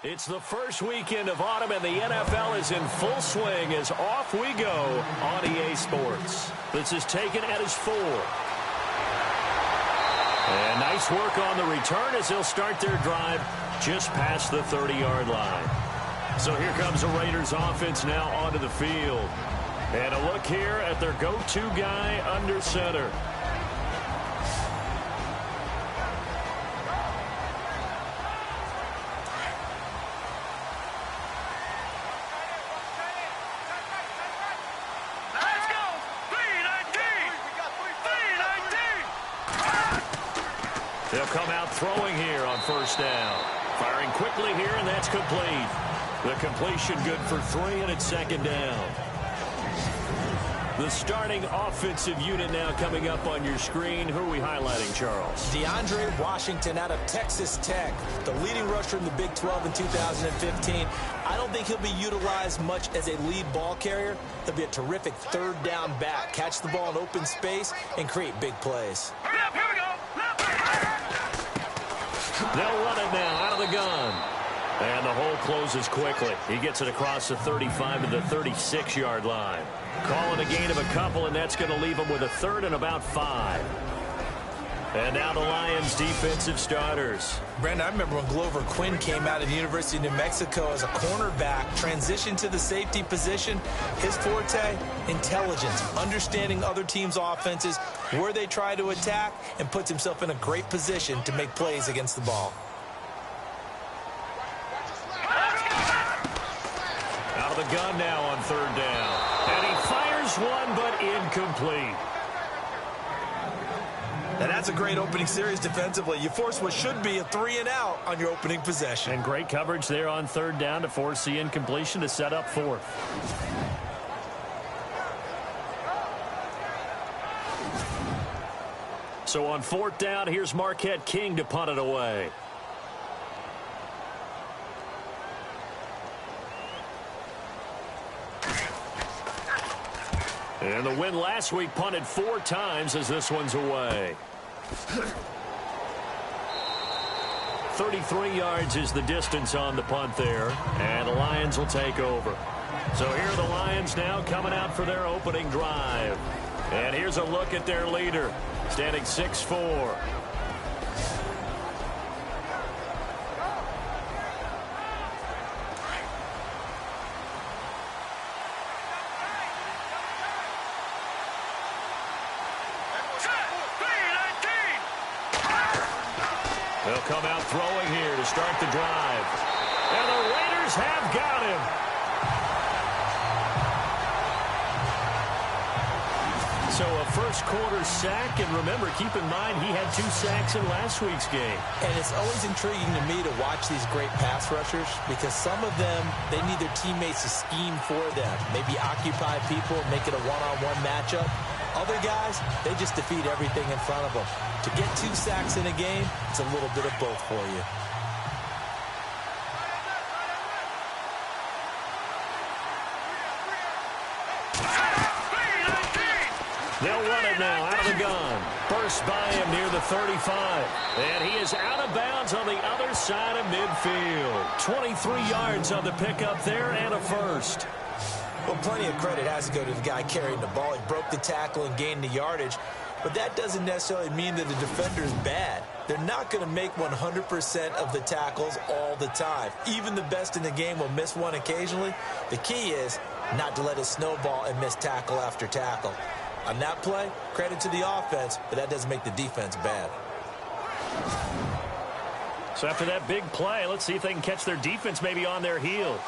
It's the first weekend of autumn, and the NFL is in full swing as off we go on EA Sports. This is taken at his 4. And nice work on the return as they'll start their drive just past the 30-yard line. So here comes the Raiders offense now onto the field. And a look here at their go-to guy under center. They'll come out throwing here on first down. Firing quickly here, and that's complete. The completion good for 3, and it's second down. The starting offensive unit now coming up on your screen. Who are we highlighting, Charles? DeAndre Washington out of Texas Tech, the leading rusher in the Big 12 in 2015. I don't think he'll be utilized much as a lead ball carrier. He'll be a terrific third down back. Catch the ball in open space and create big plays. They'll run it now out of the gun. And the hole closes quickly. He gets it across the 35 to the 36-yard line. Calling a gain of a couple, and that's going to leave him with a third and about 5. And now the Lions defensive starters. Brandon, I remember when Glover Quinn came out of the University of New Mexico as a cornerback, transitioned to the safety position. His forte, intelligence, understanding other teams' offenses, where they try to attack, and puts himself in a great position to make plays against the ball. Out of the gun now on third down. And he fires one, but incomplete. And that's a great opening series defensively. You force what should be a 3-and-out on your opening possession. And great coverage there on third down to force the incompletion to set up fourth. So on fourth down, here's Marquette King to punt it away. And the win last week punted 4 times as this one's away. 33 yards is the distance on the punt there. And the Lions will take over. So here are the Lions now coming out for their opening drive. And here's a look at their leader, standing 6'4". They'll come out throwing here to start the drive. And the Raiders have got him. So a first quarter sack, and remember, keep in mind he had 2 sacks in last week's game. And it's always intriguing to me to watch these great pass rushers because some of them, they need their teammates to scheme for them. Maybe occupy people, make it a one-on-one matchup. Other guys, they just defeat everything in front of them. To get 2 sacks in a game, it's a little bit of both for you. They'll run it now out of the gun. Burst by him near the 35. And he is out of bounds on the other side of midfield. 23 yards on the pickup there and a first. Well, plenty of credit has to go to the guy carrying the ball. He broke the tackle and gained the yardage. But that doesn't necessarily mean that the defender is bad. They're not going to make 100% of the tackles all the time. Even the best in the game will miss one occasionally. The key is not to let it snowball and miss tackle after tackle. On that play, credit to the offense, but that doesn't make the defense bad. So after that big play, let's see if they can catch their defense maybe on their heels.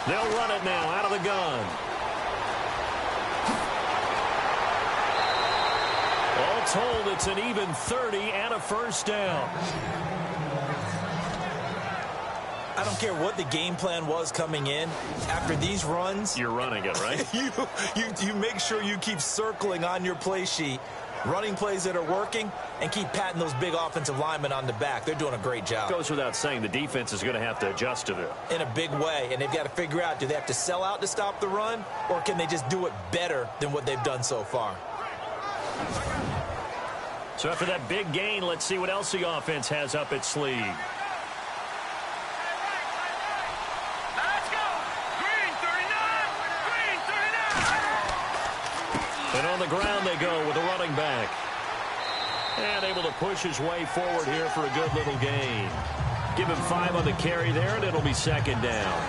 They'll run it now out of the gun. All told, it's an even 30 and a first down. I don't care what the game plan was coming in. After these runs, you're running it, right? you make sure you keep circling on your play sheet, running plays that are working, and keep patting those big offensive linemen on the back. They're doing a great job. Goes without saying the defense is going to have to adjust to them. In a big way, and they've got to figure out, do they have to sell out to stop the run, or can they just do it better than what they've done so far? So after that big gain, let's see what else the offense has up its sleeve. Let's go! Green 39! Green 39! And on the ground they go with the running back. And able to push his way forward here for a good little gain. Give him 5 on the carry there, and it'll be second down.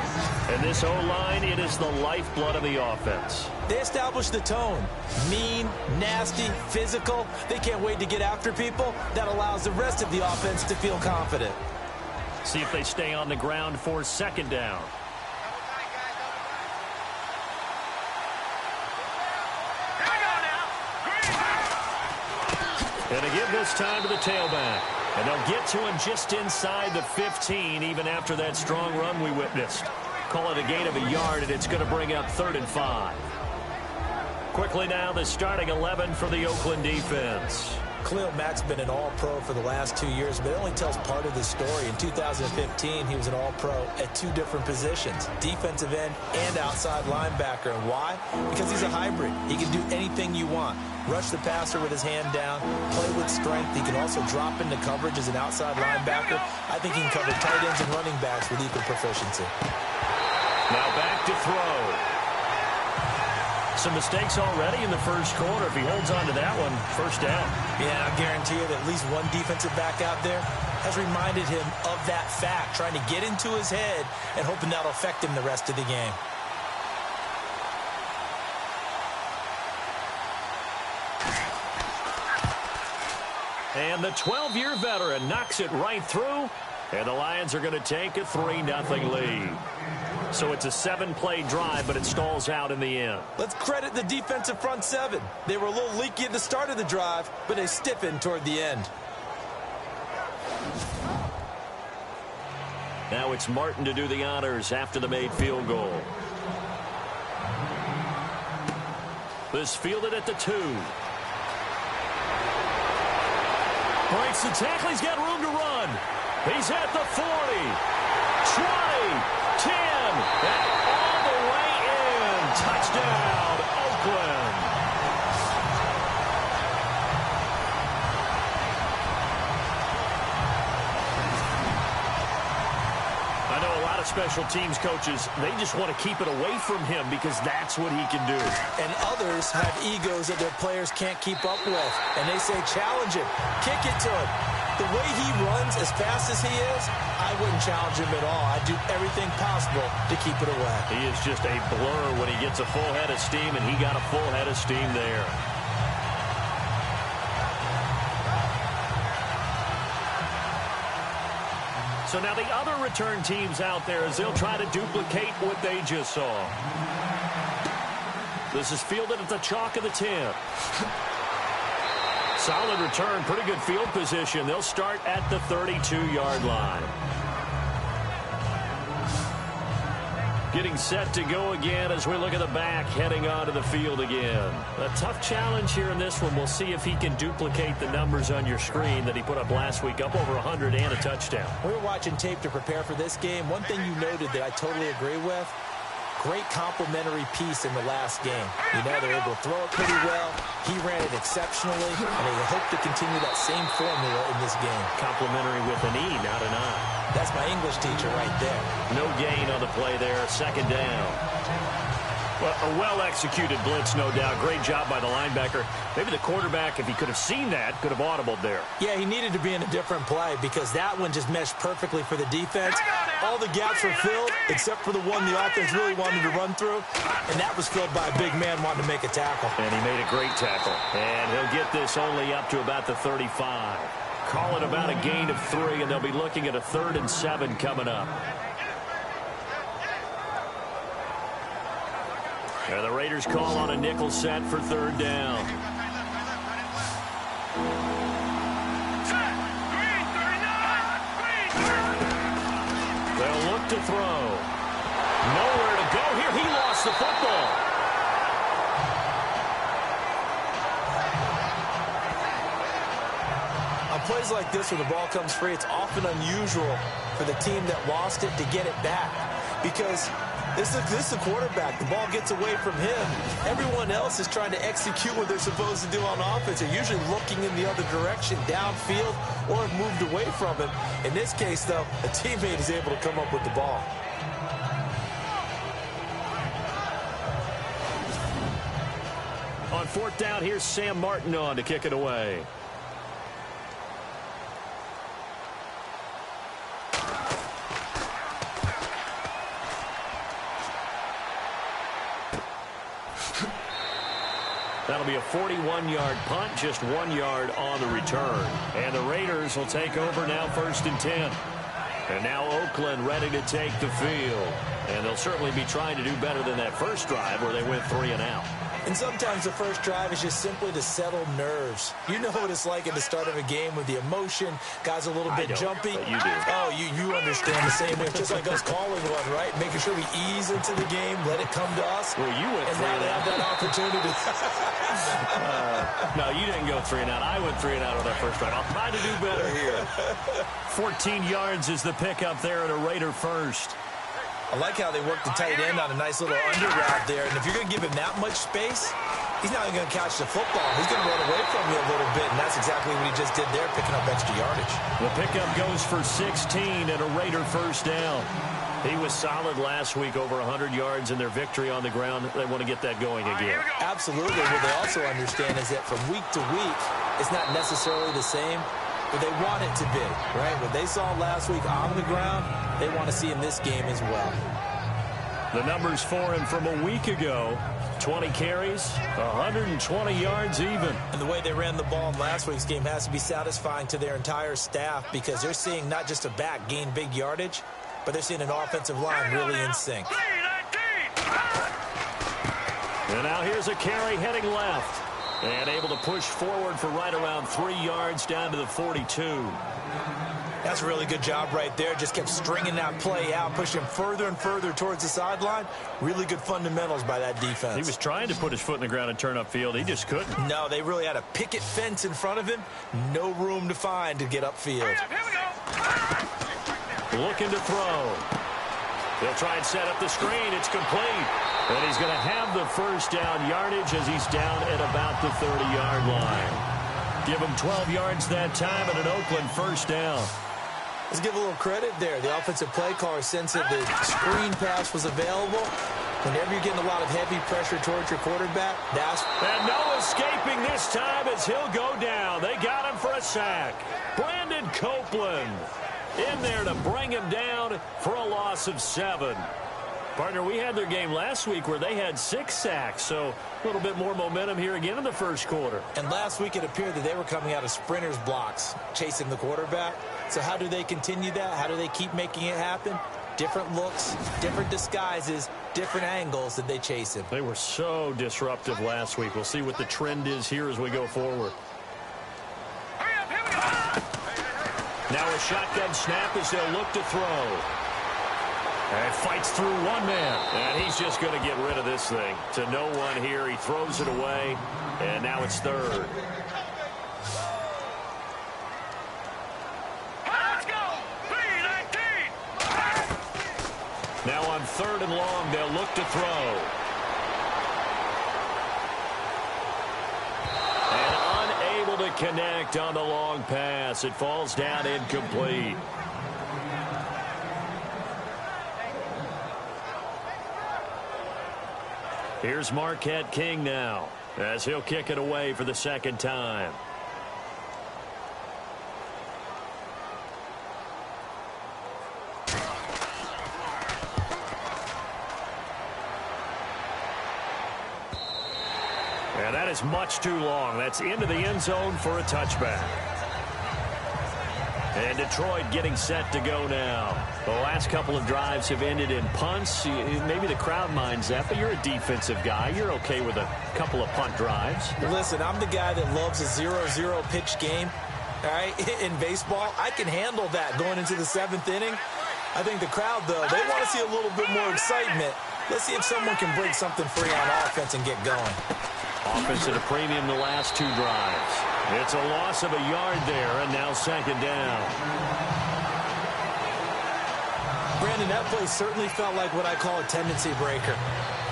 And this O-line, it is the lifeblood of the offense. They established the tone. Mean, nasty, physical. They can't wait to get after people. That allows the rest of the offense to feel confident. See if they stay on the ground for second down. And they give this time to the tailback. And they'll get to him just inside the 15, even after that strong run we witnessed. Call it a gain of a yard, and it's going to bring up 3rd and 5. Quickly now, the starting 11 for the Oakland defense. Khalil Mack's been an all-pro for the last 2 years, but it only tells part of the story. In 2015, he was an all-pro at 2 different positions, defensive end and outside linebacker. And why? Because he's a hybrid. He can do anything you want. Rush the passer with his hand down, play with strength. He can also drop into coverage as an outside linebacker. I think he can cover tight ends and running backs with equal proficiency. Now back to throw. Some mistakes already in the first quarter. If he holds on to that one, first down. Yeah, I guarantee you that at least one defensive back out there has reminded him of that fact, trying to get into his head and hoping that'll affect him the rest of the game. And the 12-year veteran knocks it right through, and the Lions are going to take a 3-0 lead. So it's a 7-play drive, but it stalls out in the end. Let's credit the defensive front 7. They were a little leaky at the start of the drive, but they stiffened toward the end. Now it's Martin to do the honors after the made field goal. This fielded at the 2. Breaks the tackle. He's got room to run. He's at the 40, 20, 10, and all the way in. Touchdown, Oakland. I know a lot of special teams coaches, they just want to keep it away from him because that's what he can do. And others have egos that their players can't keep up with. And they say, challenge him, kick it to him. The way he runs as fast as he is, I wouldn't challenge him at all. I'd do everything possible to keep it away. He is just a blur when he gets a full head of steam, and he got a full head of steam there. So now the other return teams out there as they'll try to duplicate what they just saw. This is fielded at the chalk of the 10. Solid return, pretty good field position. They'll start at the 32-yard line. Getting set to go again as we look at the back, heading onto the field again. A tough challenge here in this one. We'll see if he can duplicate the numbers on your screen that he put up last week, up over 100 and a touchdown. We were watching tape to prepare for this game. One thing you noted that I totally agree with, great complimentary piece in the last game. You know, they're able to throw it pretty well. He ran it exceptionally, and they hope to continue that same formula in this game. Complimentary with an E, not an I. That's my English teacher right there. No gain on the play there, second down. Well, a well-executed blitz, no doubt. Great job by the linebacker. Maybe the quarterback, if he could have seen that, could have audibled there. Yeah, he needed to be in a different play because that one just meshed perfectly for the defense. All the gaps were filled except for the one the offense really wanted to run through, and that was filled by a big man wanting to make a tackle. And he made a great tackle. And he'll get this only up to about the 35. Call it about a gain of 3, and they'll be looking at a 3rd and 7 coming up. And the Raiders call on a nickel set for 3rd down. They'll look to throw. Nowhere to go here. He lost the football. On plays like this where the ball comes free, it's often unusual for the team that lost it to get it back because This is the quarterback. The ball gets away from him. Everyone else is trying to execute what they're supposed to do on offense. They're usually looking in the other direction, downfield, or have moved away from him. In this case, though, a teammate is able to come up with the ball. On fourth down, here's Sam Martin on to kick it away. That'll be a 41-yard punt, just 1 yard on the return. And the Raiders will take over now, 1st and 10. And now Oakland ready to take the field. And they'll certainly be trying to do better than that first drive where they went 3 and out. And sometimes the first drive is just simply to settle nerves. You know what it's like at the start of a game with the emotion. Guys a little bit jumpy. But you do. Oh, you understand the same way. It's just like us calling one, right? Making sure we ease into the game, let it come to us. Well, you went and 3 now and they out. have that opportunity. No, you didn't go 3 and out. I went 3 and out on that first drive. I'll try to do better here. 14 yards is the pickup there at a Raider first. I like how they work the tight end on a nice little under route there. And if you're going to give him that much space, he's not even going to catch the football. He's going to run away from you a little bit, and that's exactly what he just did there, picking up extra yardage. The pickup goes for 16 and a Raider first down. He was solid last week, over 100 yards in their victory on the ground. They want to get that going again. Absolutely. What they also understand is that from week to week, it's not necessarily the same, but they want it to be, right? What they saw last week on the ground, they want to see in this game as well. The numbers for him from a week ago: 20 carries, 120 yards even. And the way they ran the ball in last week's game has to be satisfying to their entire staff, because they're seeing not just a back gain big yardage, but they're seeing an offensive line really in sync. And now here's a carry heading left. And able to push forward for right around 3 yards down to the 42. That's a really good job right there. Just kept stringing that play out, pushing further and further towards the sideline. Really good fundamentals by that defense. He was trying to put his foot in the ground and turn upfield. He just couldn't. No, they really had a picket fence in front of him. No room to find to get upfield. Looking to throw. They'll try and set up the screen. It's complete. And he's going to have the first down yardage as he's down at about the 30-yard line. Give him 12 yards that time and an Oakland first down. Let's give a little credit there. The offensive play caller sensed that the screen pass was available. Whenever you're getting a lot of heavy pressure towards your quarterback, that's... And no escaping this time as he'll go down. They got him for a sack. Brandon Copeland in there to bring him down for a loss of 7. Partner, we had their game last week where they had 6 sacks, so a little bit more momentum here again in the first quarter. And last week it appeared that they were coming out of sprinters blocks, chasing the quarterback. So how do they continue that? How do they keep making it happen? Different looks, different disguises, different angles that they chase him. They were so disruptive last week. We'll see what the trend is here as we go forward. Now a shotgun snap as they'll look to throw. And fights through one man. And he's just going to get rid of this thing. To no one here. He throws it away. And now it's third. Let's go! 3-19! Now on 3rd and long, they'll look to throw. And unable to connect on the long pass. It falls down incomplete. Here's Marquette King now as he'll kick it away for the second time. And that is much too long. That's into the end zone for a touchback. And Detroit getting set to go now. The last couple of drives have ended in punts. Maybe the crowd minds that, but you're a defensive guy. You're okay with a couple of punt drives. Listen, I'm the guy that loves a 0-0 pitch game. All right, in baseball, I can handle that going into the 7th inning. I think the crowd, though, they want to see a little bit more excitement. Let's see if someone can break something free on offense and get going. Offense at a premium the last 2 drives. It's a loss of a yard there, and now second down. Brandon, that play certainly felt like what I call a tendency breaker.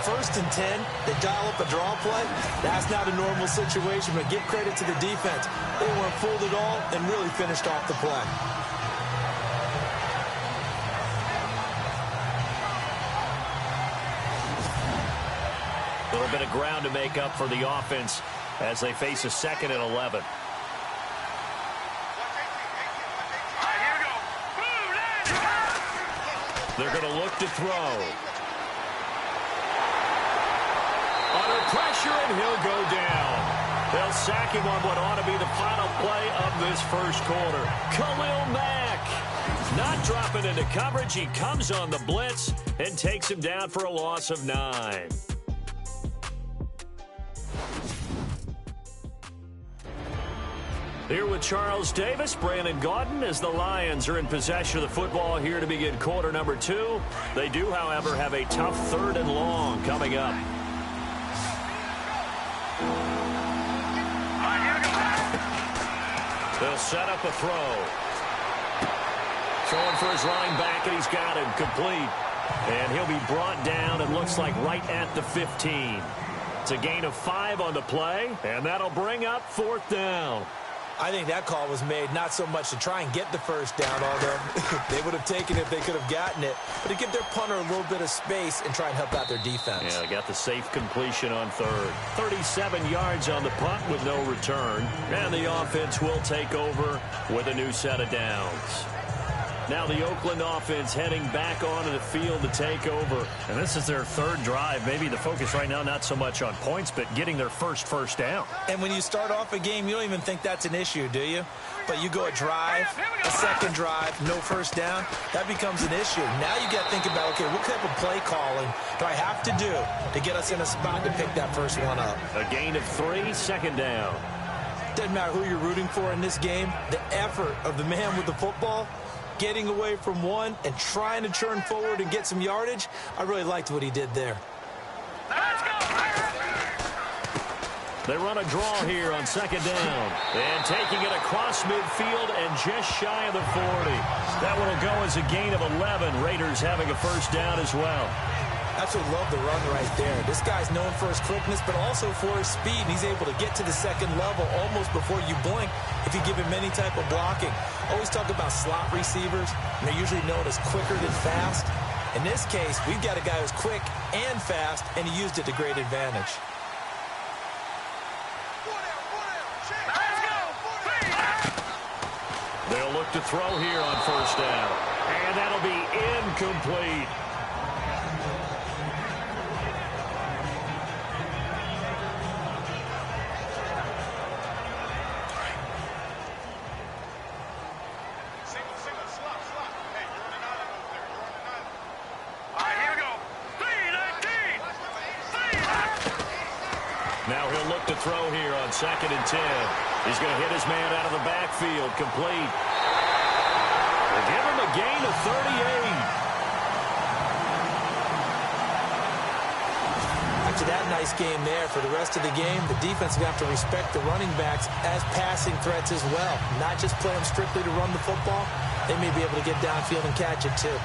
1st and 10, they dial up a draw play. That's not a normal situation, but give credit to the defense. They weren't fooled at all and really finished off the play. A little bit of ground to make up for the offense as they face a 2nd and 11. They're going to look to throw. Under pressure, and he'll go down. They'll sack him on what ought to be the final play of this first quarter. Khalil Mack not dropping into coverage. He comes on the blitz and takes him down for a loss of 9. Here with Charles Davis, Brandon Gaudin, as the Lions are in possession of the football here to begin quarter number 2. They do, however, have a tough 3rd and long coming up. They'll set up a throw. Throwing for his line back, and he's got him complete. And he'll be brought down, it looks like, right at the 15. It's a gain of 5 on the play, and that'll bring up 4th down. I think that call was made not so much to try and get the first down, although they would have taken it if they could have gotten it, but to give their punter a little bit of space and try and help out their defense. Yeah, they got the safe completion on 3rd. 37 yards on the punt with no return, and the offense will take over with a new set of downs. Now the Oakland offense heading back onto the field to take over. And this is their 3rd drive. Maybe the focus right now not so much on points, but getting their first down. And when you start off a game, you don't even think that's an issue, do you? But you go a drive, a 2nd drive, no first down, that becomes an issue. Now you got to think about, okay, what type of play calling do I have to do to get us in a spot to pick that first one up? A gain of 3, 2nd down. Doesn't matter who you're rooting for in this game. The effort of the man with the football, getting away from one and trying to turn forward and get some yardage, I really liked what he did there. Let's go! They run a draw here on 2nd down. And taking it across midfield and just shy of the 40. That one will go as a gain of 11. Raiders having a first down as well. Absolutely love the run right there. This guy's known for his quickness, but also for his speed. And he's able to get to the 2nd level almost before you blink if you give him any type of blocking. Always talk about slot receivers, and they're usually known as quicker than fast. In this case, we've got a guy who's quick and fast, and he used it to great advantage. They'll look to throw here on 1st down. And that'll be incomplete. Now he'll look to throw here on 2nd and 10. He's going to hit his man out of the backfield, complete. They'll give him a gain of 38. After that nice game there, for the rest of the game, the defense will have to respect the running backs as passing threats as well. Not just play them strictly to run the football. They may be able to get downfield and catch it too.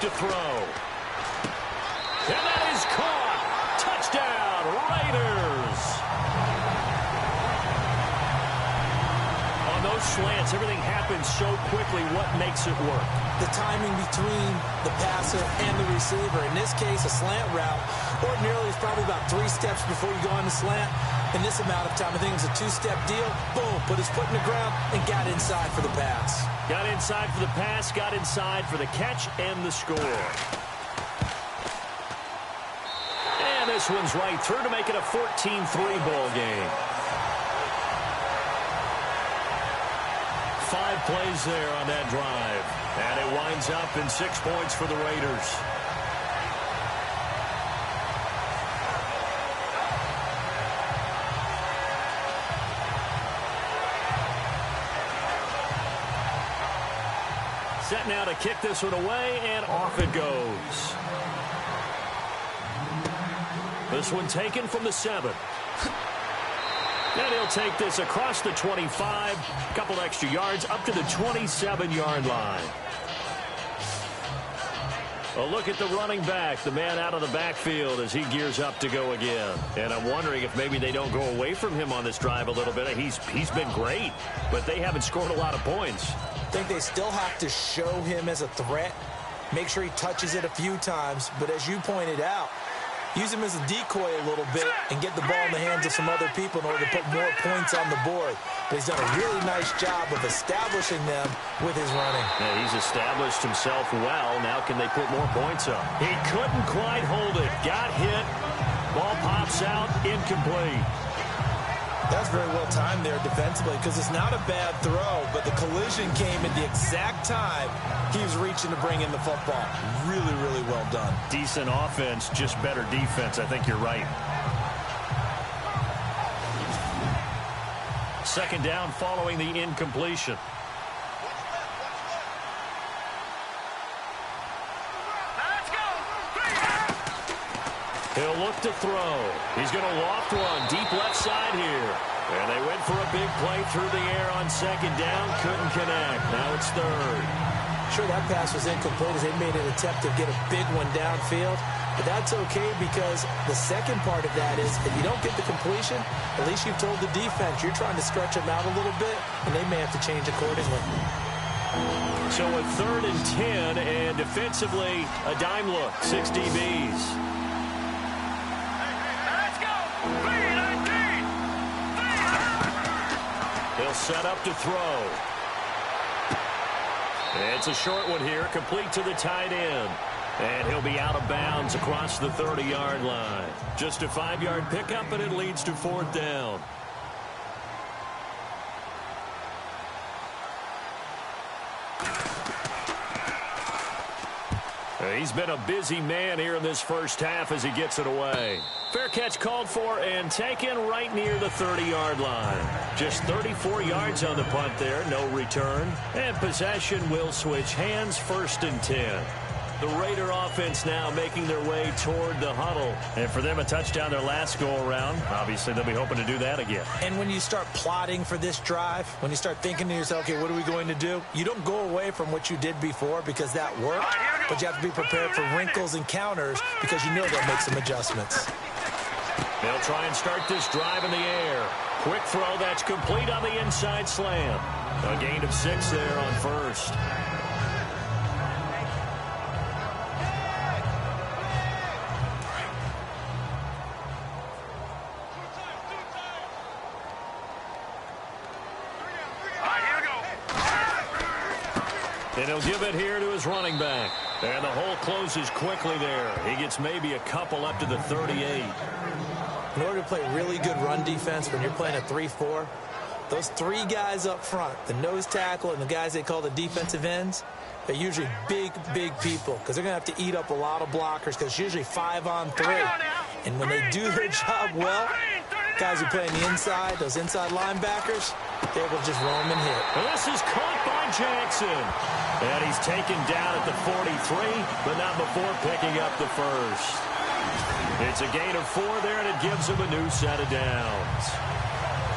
To throw. And that is caught. Touchdown, Raiders. On those slants, everything happens so quickly. What makes it work? The timing between the passer and the receiver. In this case, a slant route. Ordinarily, it's probably about 3 steps before you go on the slant. In this amount of time, I think it was a 2-step deal. Boom, put his foot in the ground and got inside for the pass. Got inside for the pass, got inside for the catch and the score. And this one's right through to make it a 14-3 ball game. 5 plays there on that drive. And it winds up in 6 points for the Raiders. set now to kick this one away, and off it goes. This one taken from the 7. And he'll take this across the 25, a couple extra yards up to the 27-yard line. A look at the running back, the man out of the backfield as he gears up to go again. And I'm wondering if maybe they don't go away from him on this drive a little bit. He's been great, but they haven't scored a lot of points. I think they still have to show him as a threat, make sure he touches it a few times. But as you pointed out, use him as a decoy a little bit and get the ball in the hands of some other people in order to put more points on the board. But he's done a really nice job of establishing them with his running. Yeah, he's established himself well. Now can they put more points up? He couldn't quite hold it. Got hit. Ball pops out. Incomplete. That's very well timed there defensively because it's not a bad throw, but the collision came at the exact time he was reaching to bring in the football. Really, really well done. Decent offense, just better defense. I think you're right. Second down following the incompletion. Let's go. He'll look to throw. He's going to loft one deep left side here. And they went for a big play through the air on second down. Couldn't connect. Now it's third. Sure, that pass was incomplete as they made an attempt to get a big one downfield. But that's okay because the second part of that is if you don't get the completion, at least you've told the defense you're trying to stretch them out a little bit, and they may have to change accordingly. So a 3rd and 10, and defensively, a dime look. 6 DBs. Let's go. 3-19. He'll set up to throw. It's a short one here, complete to the tight end. And he'll be out of bounds across the 30-yard line. Just a 5-yard pickup, and it leads to 4th down. He's been a busy man here in this first half as he gets it away. Fair catch called for and taken right near the 30-yard line. Just 34 yards on the punt there, no return. And possession will switch hands, 1st and 10. The Raider offense now making their way toward the huddle. And for them, a touchdown their last go-around. Obviously, they'll be hoping to do that again. And when you start plotting for this drive, when you start thinking to yourself, okay, what are we going to do? You don't go away from what you did before because that worked. But you have to be prepared for wrinkles and counters because you know they'll make some adjustments. They'll try and start this drive in the air. Quick throw that's complete on the inside slam. A gain of 6 there on 1st. And he'll give it here to his running back. And the hole closes quickly there. He gets maybe a couple up to the 38. In order to play really good run defense when you're playing a 3-4, those 3 guys up front, the nose tackle and the guys they call the defensive ends, they're usually big, big people because they're going to have to eat up a lot of blockers because it's usually 5-on-3. And when they do their job well, guys who play on the inside, those inside linebackers, they will just roam and hit. And this is caught by Jackson. And he's taken down at the 43, but not before picking up the 1st. It's a gain of 4 there, and it gives him a new set of downs.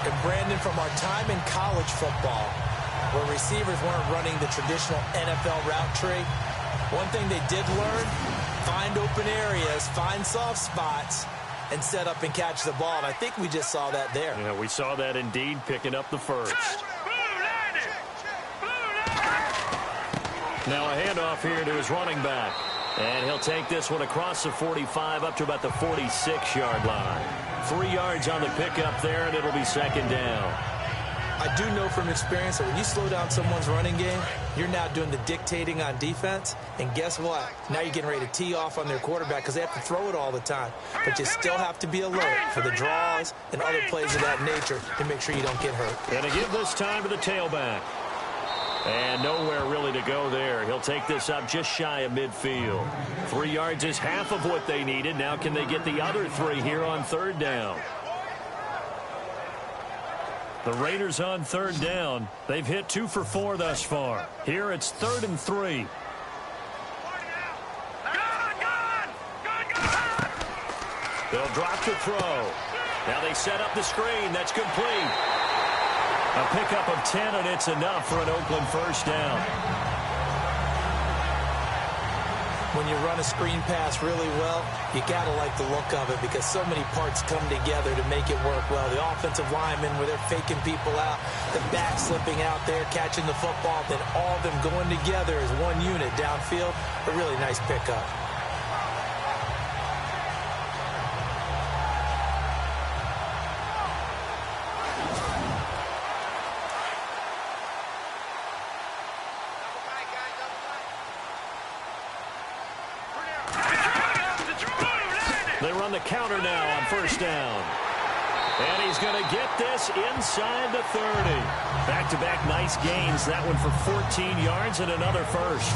And Brandon, from our time in college football, where receivers weren't running the traditional NFL route tree, one thing they did learn, find open areas, find soft spots, and set up and catch the ball. And I think we just saw that there. Yeah, we saw that indeed, picking up the 1st. Now a handoff here to his running back. And he'll take this one across the 45 up to about the 46-yard line. 3 yards on the pickup there, and it'll be 2nd down. I do know from experience that when you slow down someone's running game, you're now doing the dictating on defense. And guess what? Now you're getting ready to tee off on their quarterback because they have to throw it all the time. But you still have to be alert for the draws and other plays of that nature to make sure you don't get hurt. And to give this time to the tailback. And nowhere really to go there. He'll take this up just shy of midfield. 3 yards is half of what they needed. Now can they get the other 3 here on 3rd down? The Raiders on third down. They've hit 2 for 4 thus far. Here it's 3rd and 3. They'll drop to throw. Now they set up the screen. That's complete. A pickup of 10, and it's enough for an Oakland first down. When you run a screen pass really well, you got to like the look of it because so many parts come together to make it work well. The offensive linemen, where they're faking people out, the back slipping out there, catching the football, then all of them going together as one unit downfield. A really nice pickup. They run the counter now on first down. And he's going to get this inside the 30. Back-to-back nice gains. That one for 14 yards and another first.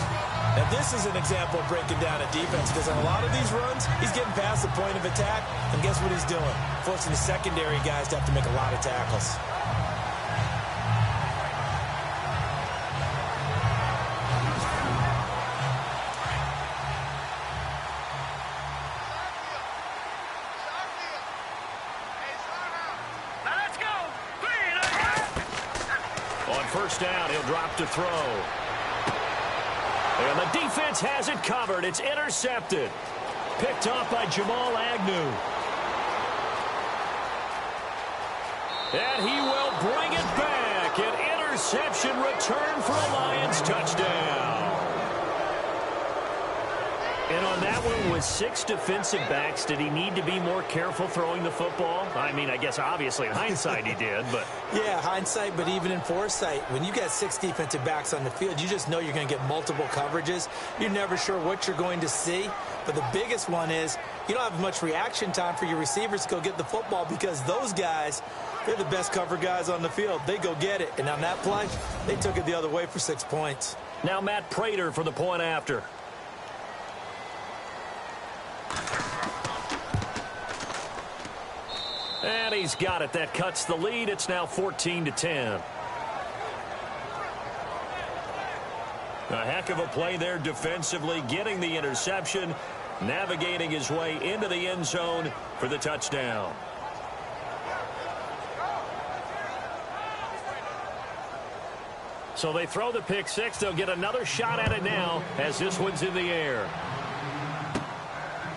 Now, this is an example of breaking down a defense because on a lot of these runs, he's getting past the point of attack, and guess what he's doing? Forcing the secondary guys to have to make a lot of tackles. First down, he'll drop to throw. And the defense has it covered. It's intercepted. Picked off by Jamal Agnew. And he will bring it back. An interception return for a Lions touchdown. And on that one, with 6 defensive backs, did he need to be more careful throwing the football? I mean, I guess obviously in hindsight he did, but... Yeah, hindsight, but even in foresight, when you got 6 defensive backs on the field, you just know you're going to get multiple coverages. You're never sure what you're going to see. But the biggest one is you don't have much reaction time for your receivers to go get the football because those guys, they're the best cover guys on the field. They go get it. And on that play, they took it the other way for 6 points. Now Matt Prater for the point after. And he's got it. That cuts the lead. It's now 14-10. A heck of a play there defensively, getting the interception, navigating his way into the end zone for the touchdown. So they throw the pick six. They'll get another shot at it now as this one's in the air.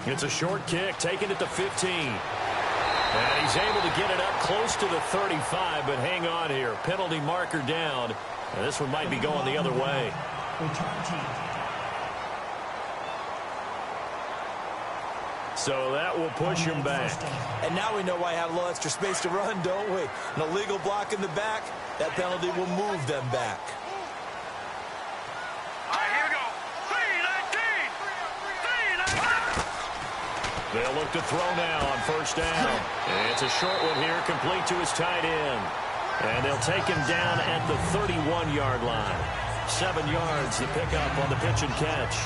It's a short kick, taking it to 15. And he's able to get it up close to the 35, but hang on here. Penalty marker down. And this one might be going the other way. So that will push him back. And now we know why I had a little extra space to run, don't we? An illegal block in the back. That penalty will move them back. They'll look to throw now on first down. And it's a short one here, complete to his tight end. And they'll take him down at the 31-yard line. 7 yards, the pickup on the pitch and catch.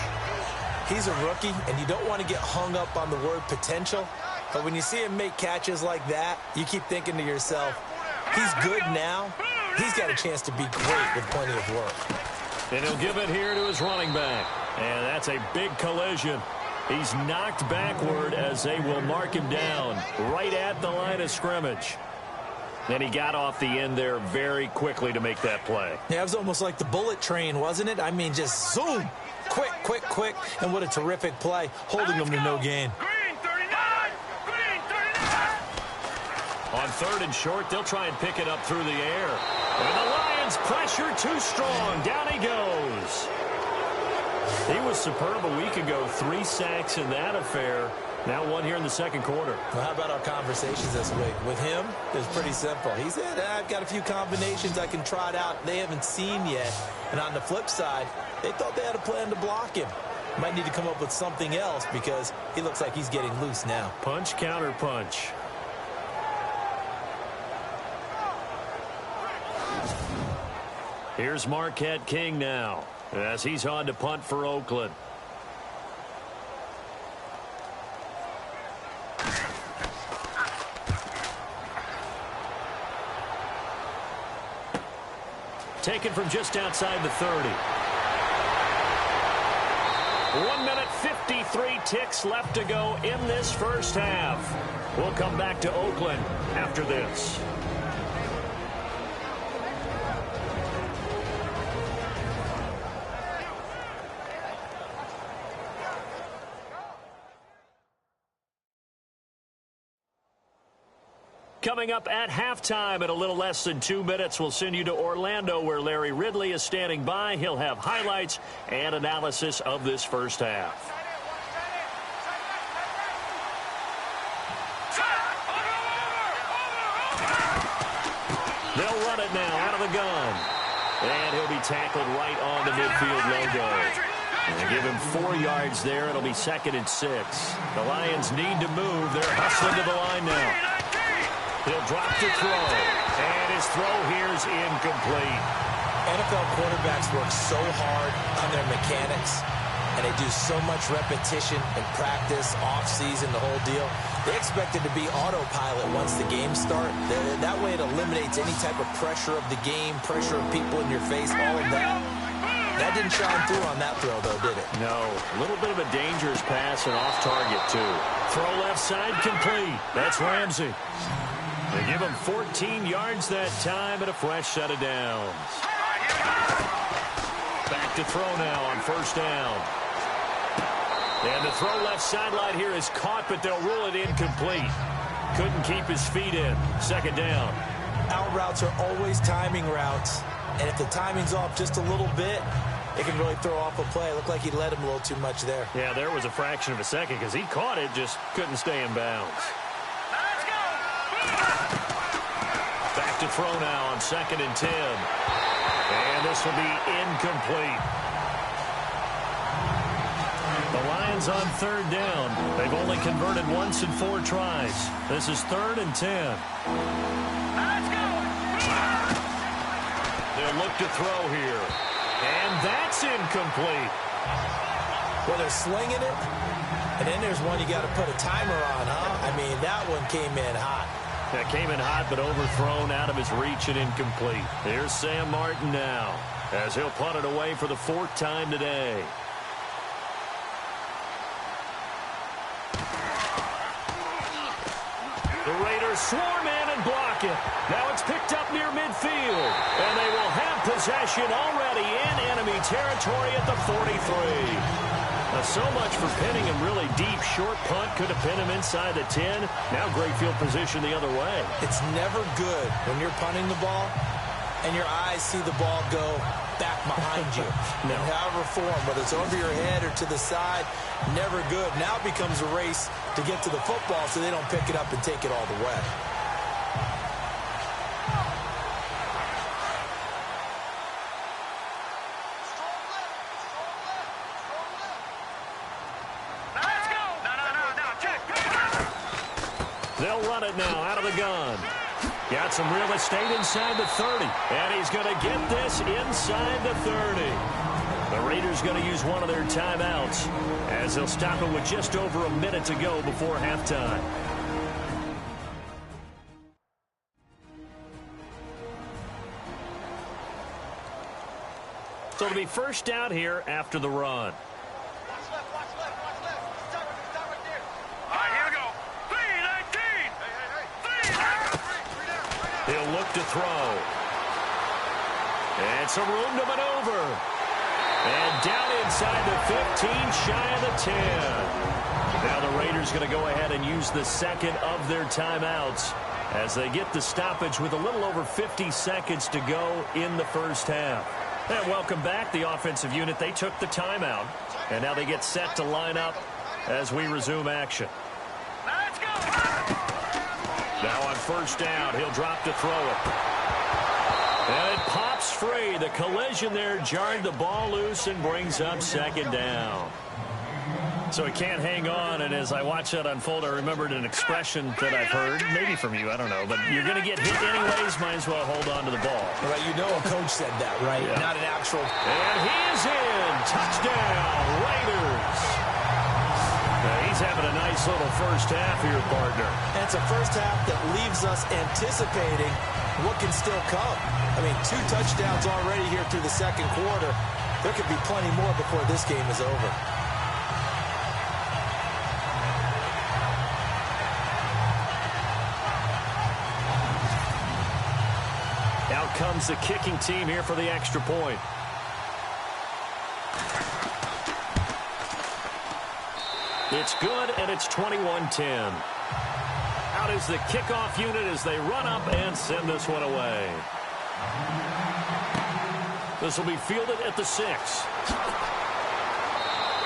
He's a rookie, and you don't want to get hung up on the word potential. But when you see him make catches like that, you keep thinking to yourself, he's good now. He's got a chance to be great with plenty of work. And he'll give it here to his running back. And that's a big collision. He's knocked backward as they will mark him down right at the line of scrimmage. And he got off the end there very quickly to make that play. Yeah, it was almost like the bullet train, wasn't it? I mean, just zoom. Quick, quick, quick. And what a terrific play, holding him to no gain. Green 39! Green 39! On third and short, they'll try and pick it up through the air. And the Lions pressure too strong. Down he goes. He was superb a week ago. 3 sacks in that affair. Now 1 here in the second quarter. Well, how about our conversations this week? With him, it was pretty simple. He said, I've got a few combinations I can trot out they haven't seen yet. And on the flip side, they thought they had a plan to block him. Might need to come up with something else because he looks like he's getting loose now. Punch, counter punch. Here's Marquette King now as he's on to punt for Oakland. taken from just outside the 30. 1 minute 53 ticks left to go in this first half. We'll come back to Oakland after this. Coming up at halftime in a little less than 2 minutes, we'll send you to Orlando where Larry Ridley is standing by. He'll have highlights and analysis of this first half. They'll run it now out of the gun. And he'll be tackled right on the midfield logo. And give him 4 yards there. It'll be 2nd and 6. The Lions need to move. They're hustling to the line now. He'll drop to throw, and his throw here is incomplete. NFL quarterbacks work so hard on their mechanics, and they do so much repetition and practice, off-season, the whole deal. They expect it to be autopilot once the game starts. That way it eliminates any type of pressure of the game, pressure of people in your face, all of that. That didn't shine through on that throw, though, did it? No. A little bit of a dangerous pass and off target, too. Throw left side complete. That's Ramsey. They give him 14 yards that time and a fresh set of downs. Back to throw now on first down. And the throw left sideline here is caught, but they'll rule it incomplete. Couldn't keep his feet in. 2nd down. Out routes are always timing routes. And if the timing's off just a little bit, it can really throw off a play. It looked like he led him a little too much there. Yeah, there was a fraction of a second because he caught it, just couldn't stay in bounds. Back to throw now on 2nd and 10. And this will be incomplete. The Lions on 3rd down. They've only converted once in 4 tries. This is 3rd and 10. They'll look to throw here. And that's incomplete. Well, they're slinging it. And then there's one you got to put a timer on, huh? I mean, that one came in hot. That came in hot, but overthrown out of his reach and incomplete. Here's Sam Martin now, as he'll punt it away for the 4th time today. The Raiders swarm in and block it. Now it's picked up near midfield, and they will have possession already in enemy territory at the 43. So much for pinning him really deep. Short punt could have pinned him inside the 10. Now great field position the other way. It's never good when you're punting the ball and your eyes see the ball go back behind you. No. In however form, whether it's over your head or to the side, never good. Now it becomes a race to get to the football so they don't pick it up and take it all the way. They'll run it now out of the gun. Got some real estate inside the 30. And he's going to get this inside the 30. The Raiders going to use one of their timeouts as they'll stop it with just over a minute to go before halftime. So it'll be first down here after the run. He'll look to throw. And some room to maneuver. And down inside the 15, shy of the 10. Now the Raiders going to go ahead and use the 2nd of their timeouts as they get the stoppage with a little over 50 seconds to go in the first half. And welcome back, the offensive unit. They took the timeout, and now they get set to line up as we resume action. Let's go! Now on first down, he'll drop to throw it. And it pops free. The collision there jarred the ball loose and brings up 2nd down. So he can't hang on, and as I watch that unfold, I remembered an expression that I've heard, maybe from you, I don't know, but you're going to get hit anyways, might as well hold on to the ball. Right, you know a coach said that, right? Yeah. Not an actual... And he is in. Touchdown, Raiders. Now he's having a nice little first half here, partner. And it's a first half that leaves us anticipating what can still come? I mean, 2 touchdowns already here through the second quarter. There could be plenty more before this game is over. Out comes the kicking team here for the extra point. It's good, and it's 21-10. Out is the kickoff unit as they run up and send this one away. This will be fielded at the 6.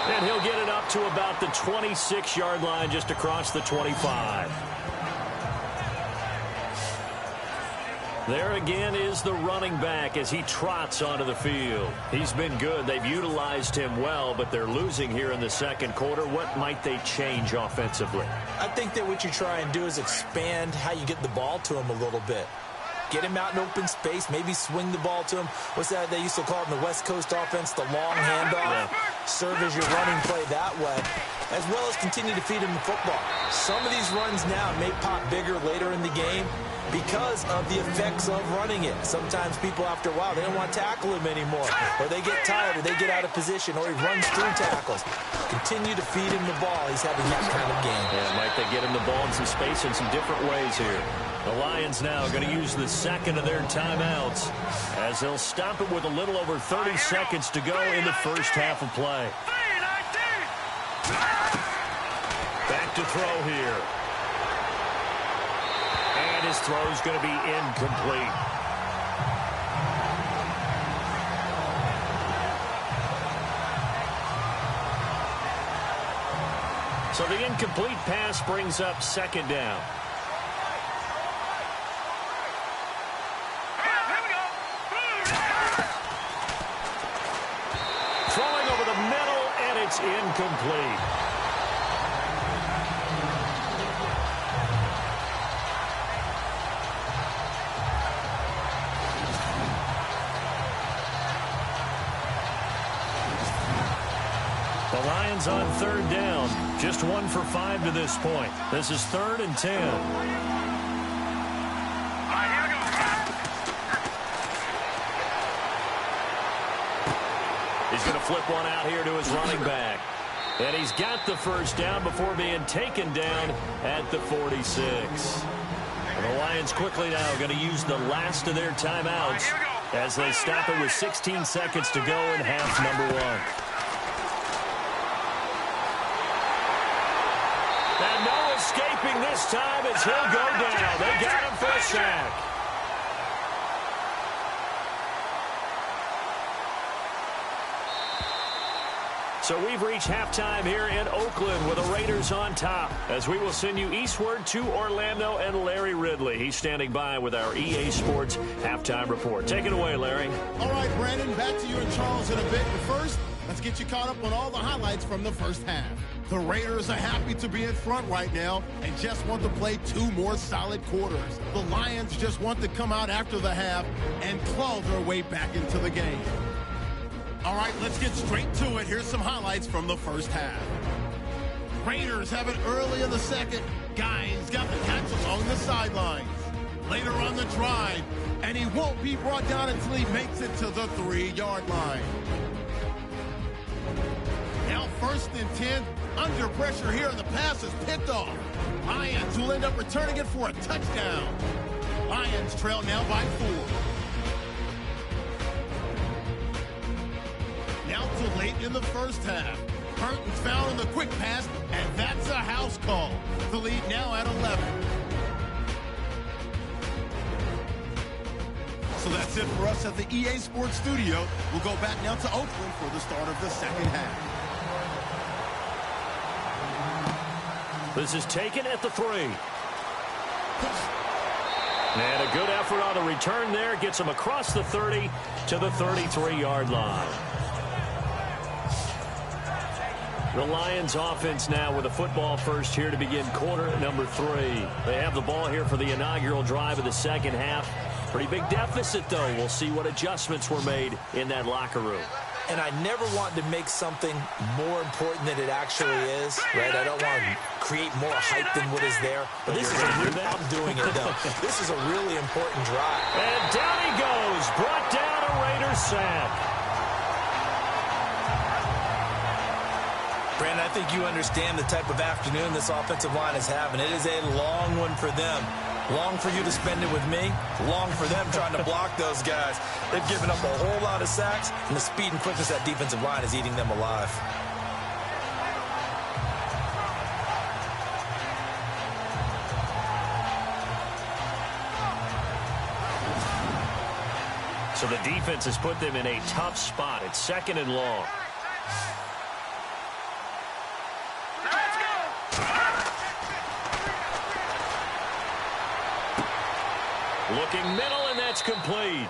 And he'll get it up to about the 26-yard line, just across the 25. There again is the running back as he trots onto the field. He's been good. They've utilized him well, but they're losing here in the second quarter. What might they change offensively? I think that what you try and do is expand how you get the ball to him a little bit. Get him out in open space, maybe swing the ball to him. What's that they used to call it in the West Coast offense, the long handoff? Yeah. Serve as your running play that way, as well as continue to feed him the football. Some of these runs now may pop bigger later in the game because of the effects of running it. Sometimes people, after a while, they don't want to tackle him anymore, or they get tired, or they get out of position, or he runs through tackles. Continue to feed him the ball. He's having that kind of game. Yeah, might they get him the ball in some space in some different ways here. The Lions now are going to use the second of their timeouts as they'll stop it with a little over 30 seconds to go in the first half of play. Back to throw here. And his throw is going to be incomplete. So the incomplete pass brings up second down. Throwing over the middle, and it's incomplete. The Lions on third down. Just 1 for 5 to this point. This is 3rd and 10. He's going to flip one out here to his running back. And he's got the first down before being taken down at the 46. And the Lions quickly now going to use the last of their timeouts as they stop it with 16 seconds to go in half number 1. And no escaping this time as he'll go down. They got him for a sack. So we've reached halftime here in Oakland with the Raiders on top, as we will send you eastward to Orlando and Larry Ridley. He's standing by with our EA Sports halftime report. Take it away, Larry. All right, Brandon, back to you and Charles in a bit. But first, let's get you caught up on all the highlights from the first half. The Raiders are happy to be in front right now and just want to play 2 more solid quarters. The Lions just want to come out after the half and claw their way back into the game. All right, let's get straight to it. Here's some highlights from the first half. Raiders have it early in the second. Guys got the catch along the sidelines. Later on the drive, and he won't be brought down until he makes it to the 3-yard line. Now 1st and 10, under pressure here, and the pass is picked off. Lions will end up returning it for a touchdown. Lions trail now by 4. Now to late in the first half. Burton's found on the quick pass, and that's a house call. The lead now at 11. So that's it for us at the EA Sports Studio. We'll go back now to Oakland for the start of the second half. This is taken at the 3. And a good effort on the return there. Gets him across the 30 to the 33-yard line. The Lions offense now with a football first here to begin quarter number 3. They have the ball here for the inaugural drive of the second half. Pretty big deficit, though. We'll see what adjustments were made in that locker room. And I never want to make something more important than it actually is, right? I don't want to create more hype than what is there. But this is I'm doing it, though. This is a really important drive. And down he goes. Brought down a Raiders sack. Brandon, I think you understand the type of afternoon this offensive line is having. It is a long one for them. Long for you to spend it with me. Long for them trying to block those guys. They've given up a whole lot of sacks, and the speed and quickness of that defensive line is eating them alive. So the defense has put them in a tough spot. It's 2nd and long. Looking middle, and that's complete.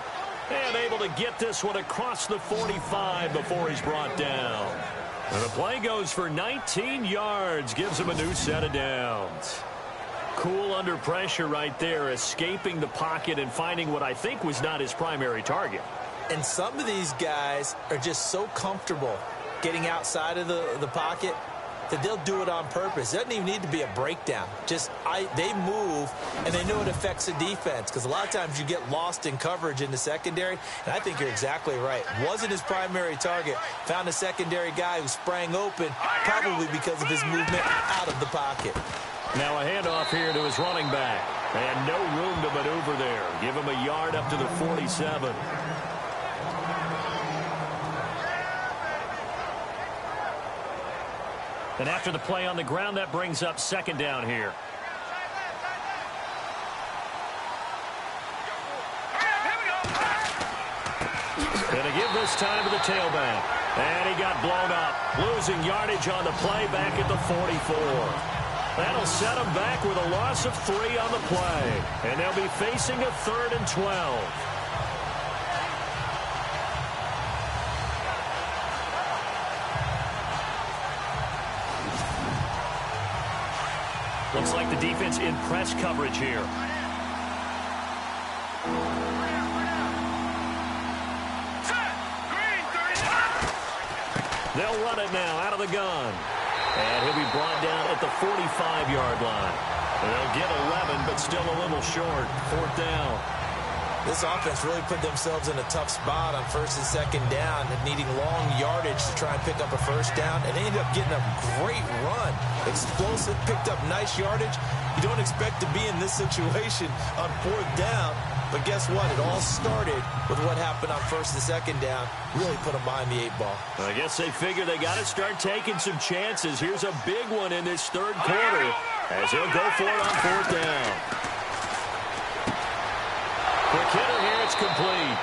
And able to get this one across the 45 before he's brought down. And the play goes for 19 yards, gives him a new set of downs. Cool under pressure right there, escaping the pocket and finding what I think was not his primary target. And some of these guys are just so comfortable getting outside of the pocket that they'll do it on purpose. It doesn't even need to be a breakdown. They move, and they know it affects the defense, because a lot of times you get lost in coverage in the secondary, and I think you're exactly right. Wasn't his primary target. Found a secondary guy who sprang open, probably because of his movement out of the pocket. Now a handoff here to his running back, and no room to maneuver there. Give him a yard up to the 47. And after the play on the ground, that brings up 2nd down here. Going to give this time to the tailback. And he got blown up. Losing yardage on the play back at the 44. That'll set him back with a loss of 3 on the play. And they'll be facing a 3rd and 12. Looks like the defense in press coverage here. They'll run it now out of the gun. And he'll be brought down at the 45-yard line. They'll get 11, but still a little short. 4th down. This offense really put themselves in a tough spot on 1st and 2nd down and needing long yardage to try and pick up a 1st down. And they ended up getting a great run. Explosive, picked up nice yardage. You don't expect to be in this situation on 4th down. But guess what? It all started with what happened on 1st and 2nd down. Really put them behind the 8 ball. I guess they figure they got to start taking some chances. Here's a big one in this 3rd quarter as he'll go for it on 4th down. Quick hitter here, it's complete.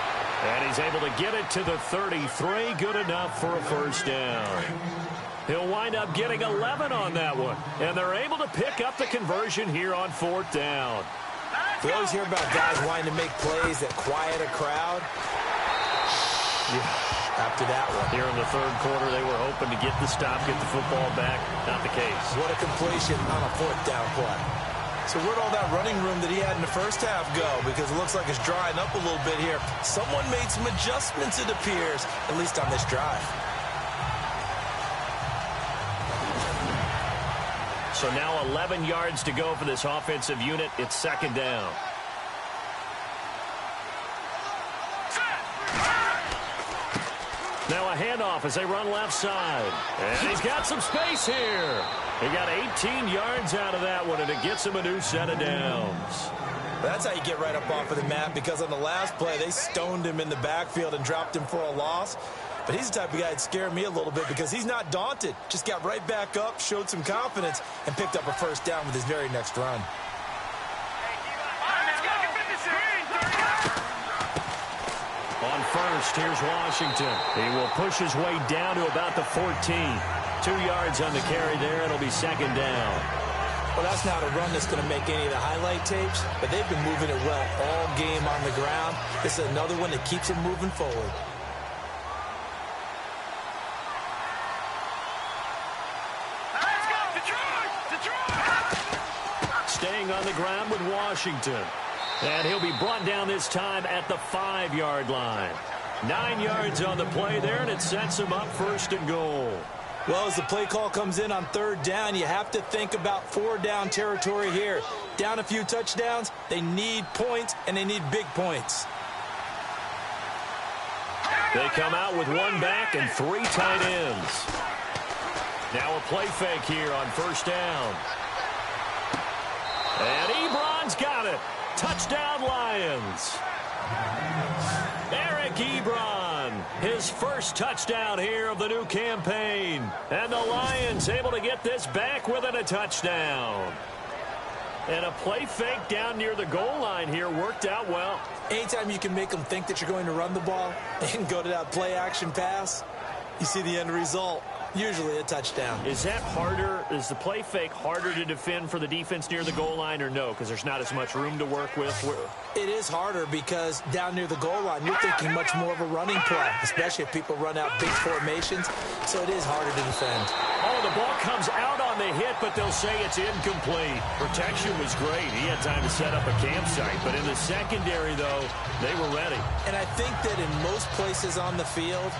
And he's able to get it to the 33. Good enough for a 1st down. He'll wind up getting 11 on that one. And they're able to pick up the conversion here on 4th down. We always hear about guys wanting to make plays that quiet a crowd. After that one. Here in the 3rd quarter, they were hoping to get the stop, get the football back. Not the case. What a completion on a 4th down play. So where'd all that running room that he had in the 1st half go? Because it looks like it's drying up a little bit here. Someone made some adjustments, it appears, at least on this drive. So now 11 yards to go for this offensive unit. It's 2nd down. Now a handoff as they run left side. And he's got some space here. He got 18 yards out of that one, and it gets him a new set of downs. That's how you get right up off of the map, because on the last play, they stoned him in the backfield and dropped him for a loss. But he's the type of guy that scared me a little bit because he's not daunted. Just got right back up, showed some confidence, and picked up a 1st down with his very next run. On 1st, here's Washington. He will push his way down to about the 14. 2 yards on the carry there. It'll be 2nd down. Well, that's not a run that's going to make any of the highlight tapes, but they've been moving it well all game on the ground. This is another one that keeps them moving forward. Staying on the ground with Washington. And he'll be brought down this time at the 5-yard line. 9 yards on the play there, and it sets him up 1st and goal. Well, as the play call comes in on 3rd down, you have to think about 4-down territory here. Down a few touchdowns, they need points, and they need big points. They come out with 1 back and 3 tight ends. Now a play fake here on 1st down. And Ebron's got it. Touchdown, Lions. Eric Ebron, his first touchdown here of the new campaign. And the Lions able to get this back within a touchdown. And a play fake down near the goal line here worked out well. Anytime you can make them think that you're going to run the ball and go to that play-action pass, you see the end result. Usually a touchdown. Is that harder? Is the play fake harder to defend for the defense near the goal line or no? Because there's not as much room to work with? It is harder because down near the goal line, you're thinking much more of a running play, especially if people run out big formations. So it is harder to defend. Oh, the ball comes out on the hit, but they'll say it's incomplete. Protection was great. He had time to set up a campsite. But in the secondary, though, they were ready. And I think that in most places on the field,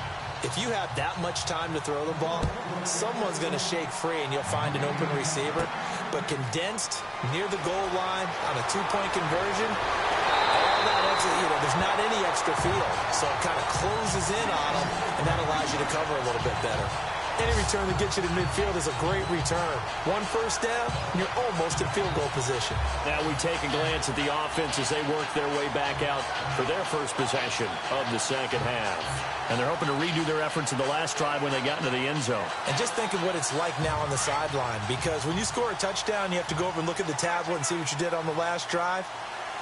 if you have that much time to throw the ball, someone's going to shake free and you'll find an open receiver. But condensed near the goal line on a 2-point conversion, all that extra, there's not any extra field. So it kind of closes in on them, and that allows you to cover a little bit better. Any return that gets you to midfield is a great return. 1 first down, and you're almost in field goal position. Now we take a glance at the offense as they work their way back out for their first possession of the second half. And they're hoping to redo their efforts in the last drive when they got into the end zone. And just think of what it's like now on the sideline, because when you score a touchdown, you have to go over and look at the tablet and see what you did on the last drive.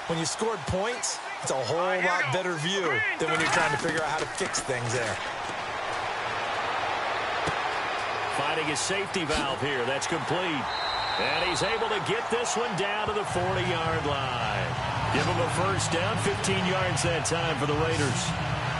When you scored points, it's a whole lot better view than when you're trying to figure out how to fix things there. Finding his safety valve here. That's complete. And he's able to get this one down to the 40-yard line. Give him a first down, 15 yards that time for the Raiders.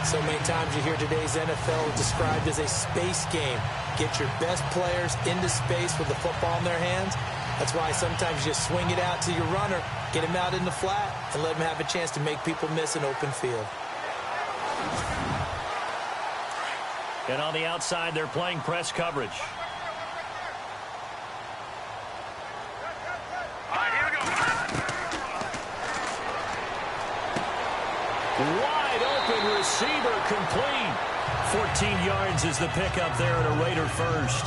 So many times you hear today's NFL described as a space game. Get your best players into space with the football in their hands. That's why sometimes you just swing it out to your runner, get him out in the flat, and let him have a chance to make people miss an open field. And on the outside, they're playing press coverage. All right, here we go. Wide open receiver complete. 14 yards is the pickup there at a Raider first.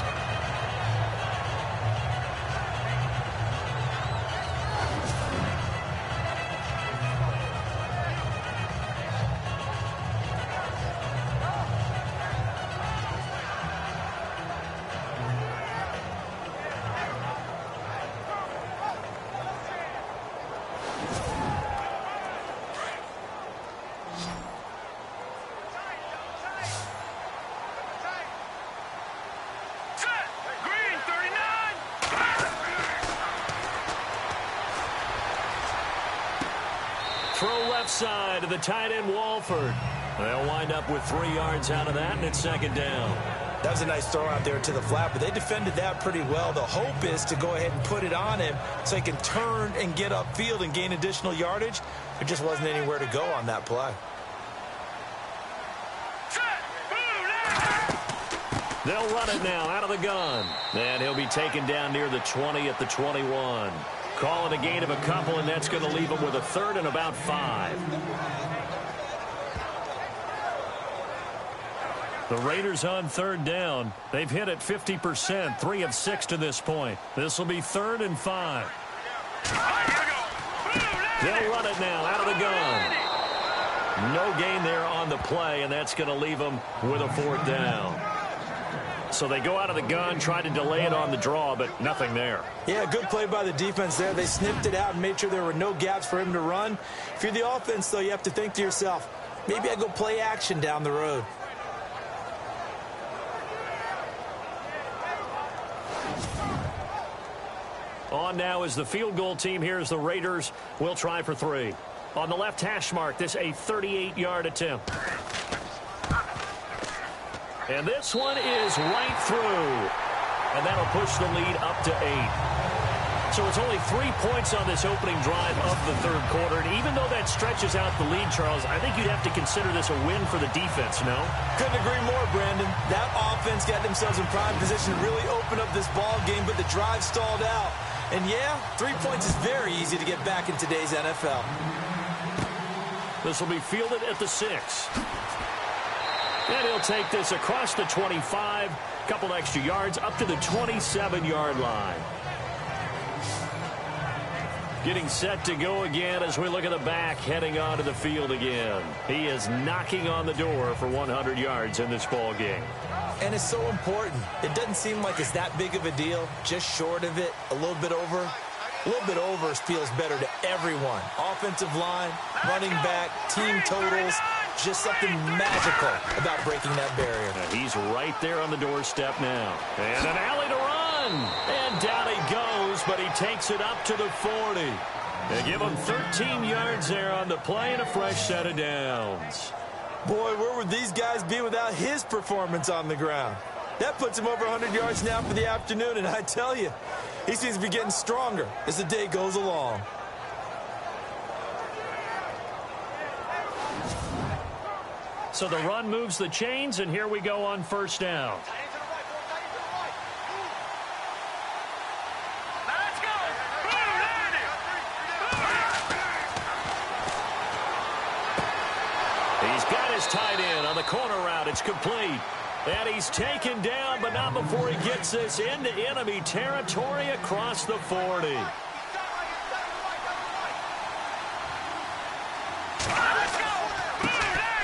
Throw left side to the tight end, Walford. They'll wind up with 3 yards out of that, and it's second down. That was a nice throw out there to the flat, but they defended that pretty well. The hope is to go ahead and put it on him so he can turn and get upfield and gain additional yardage. There just wasn't anywhere to go on that play. They'll run it now out of the gun. And he'll be taken down near the 20 at the 21. Calling a gain of a couple, and that's going to leave him with a third and about 5. The Raiders on third down. They've hit it 50%, 3 of 6 to this point. This will be 3rd and 5. They'll run it now out of the gun. No gain there on the play, and that's going to leave them with a 4th down. So they go out of the gun, try to delay it on the draw, but nothing there. Yeah, good play by the defense there. They sniffed it out and made sure there were no gaps for him to run. If you're the offense, though, you have to think to yourself, maybe I go play action down the road. On now is the field goal team. Here's the Raiders. Will try for 3. On the left hash mark, this a 38-yard attempt. And this one is right through. And that'll push the lead up to 8. So it's only 3 points on this opening drive of the third quarter. And even though that stretches out the lead, Charles, I think you'd have to consider this a win for the defense, no? Couldn't agree more, Brandon. That offense got themselves in prime position to really open up this ball game, but the drive stalled out. And yeah, 3 points is very easy to get back in today's NFL. This will be fielded at the 6. And he'll take this across the 25, couple extra yards up to the 27-yard line. Getting set to go again as we look at the back heading onto the field again. He is knocking on the door for 100 yards in this ball game. And it's so important. It doesn't seem like it's that big of a deal, just short of it, a little bit over. A little bit over feels better to everyone. Offensive line, running back, team totals, just something magical about breaking that barrier. He's right there on the doorstep now. And an alley to run. And down he goes, but he takes it up to the 40. They give him 13 yards there on the play and a fresh set of downs. Boy, where would these guys be without his performance on the ground? That puts him over 100 yards now for the afternoon, and I tell you, he seems to be getting stronger as the day goes along. So the run moves the chains, and here we go on first down. Let's go. He's got his tight end on the corner route. It's complete. And he's taken down, but not before he gets this into enemy territory across the 40.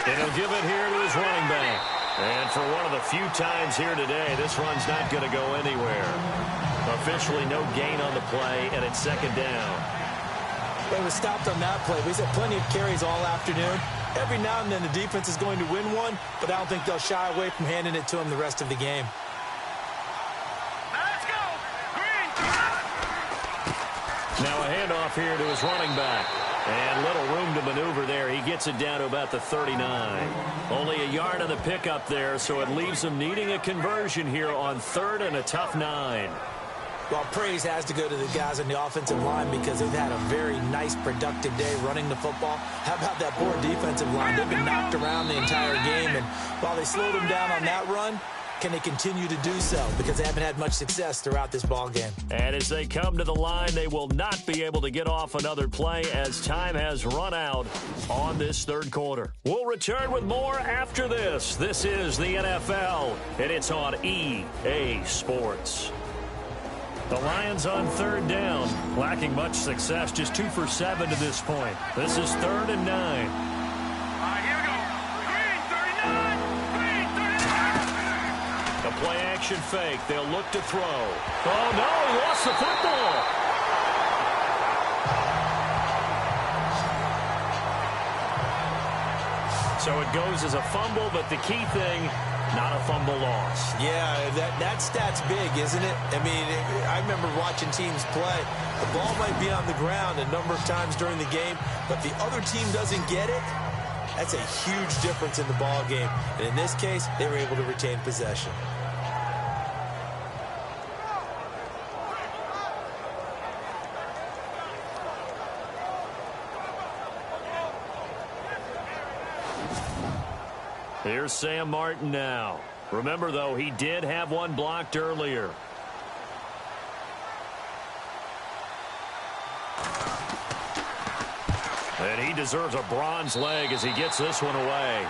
And he'll give it here to his running back. And for one of the few times here today, this run's not going to go anywhere. Officially no gain on the play, and it's second down. Well, he was stopped on that play, but he's had plenty of carries all afternoon. Every now and then the defense is going to win one, but I don't think they'll shy away from handing it to him the rest of the game. Let's go. Green. Now a handoff here to his running back. And little room to maneuver there. He gets it down to about the 39. Only a yard on the pickup there, so it leaves him needing a conversion here on third and a tough 9. Well, praise has to go to the guys on the offensive line because they've had a very nice, productive day running the football. How about that poor defensive line? They've been knocked around the entire game, and while they slowed them down on that run, can they continue to do so? Because they haven't had much success throughout this ball game. And as they come to the line, they will not be able to get off another play as time has run out on this third quarter. We'll return with more after this. This is the NFL, and it's on EA Sports. The Lions on third down, lacking much success, just 2 for 7 to this point. This is 3rd and 9. Here we go. Green 39. Green 39. A play action fake. They'll look to throw. Oh, no, he lost the football. So it goes as a fumble, but the key thing, not a fumble loss. Yeah, that stat's big, isn't it? I mean, I remember watching teams play. The ball might be on the ground a number of times during the game, but the other team doesn't get it. That's a huge difference in the ball game. And in this case, they were able to retain possession. Here's Sam Martin now. Remember, though, he did have one blocked earlier. And he deserves a bronze leg as he gets this one away.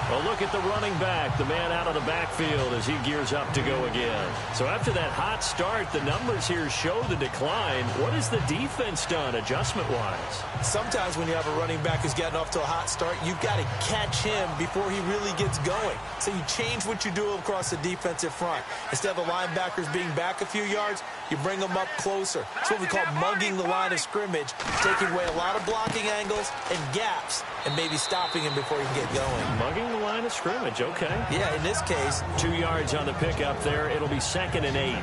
A look at the running back, the man out of the backfield as he gears up to go again. So after that hot start, the numbers here show the decline. What has the defense done adjustment-wise? Sometimes when you have a running back who's gotten off to a hot start, you've got to catch him before he really gets going. So you change what you do across the defensive front. Instead of the linebackers being back a few yards, you bring them up closer. It's what we call mugging the line of scrimmage, taking away a lot of blocking angles and gaps, and maybe stopping him before he can get going. Mugging the line of scrimmage, okay. Yeah, in this case, 2 yards on the pickup there. It'll be 2nd and 8.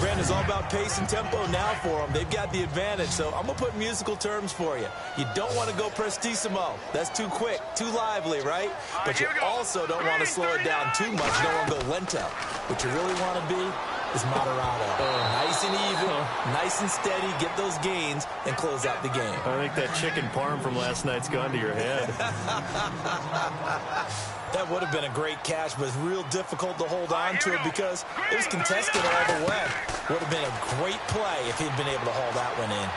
Brandon's all about pace and tempo now for them. They've got the advantage, so I'm going to put musical terms for you. You don't want to go prestissimo. That's too quick, too lively, right? But you also don't want to slow it down too much. You don't want to go lento. What you really want to be is Moderado. Nice and even, nice and steady, get those gains, and close out the game. I think that chicken parm from last night's gone to your head. That would have been a great catch, but it's real difficult to hold on to it because it was contested all the way. Would have been a great play if he'd been able to haul that one in.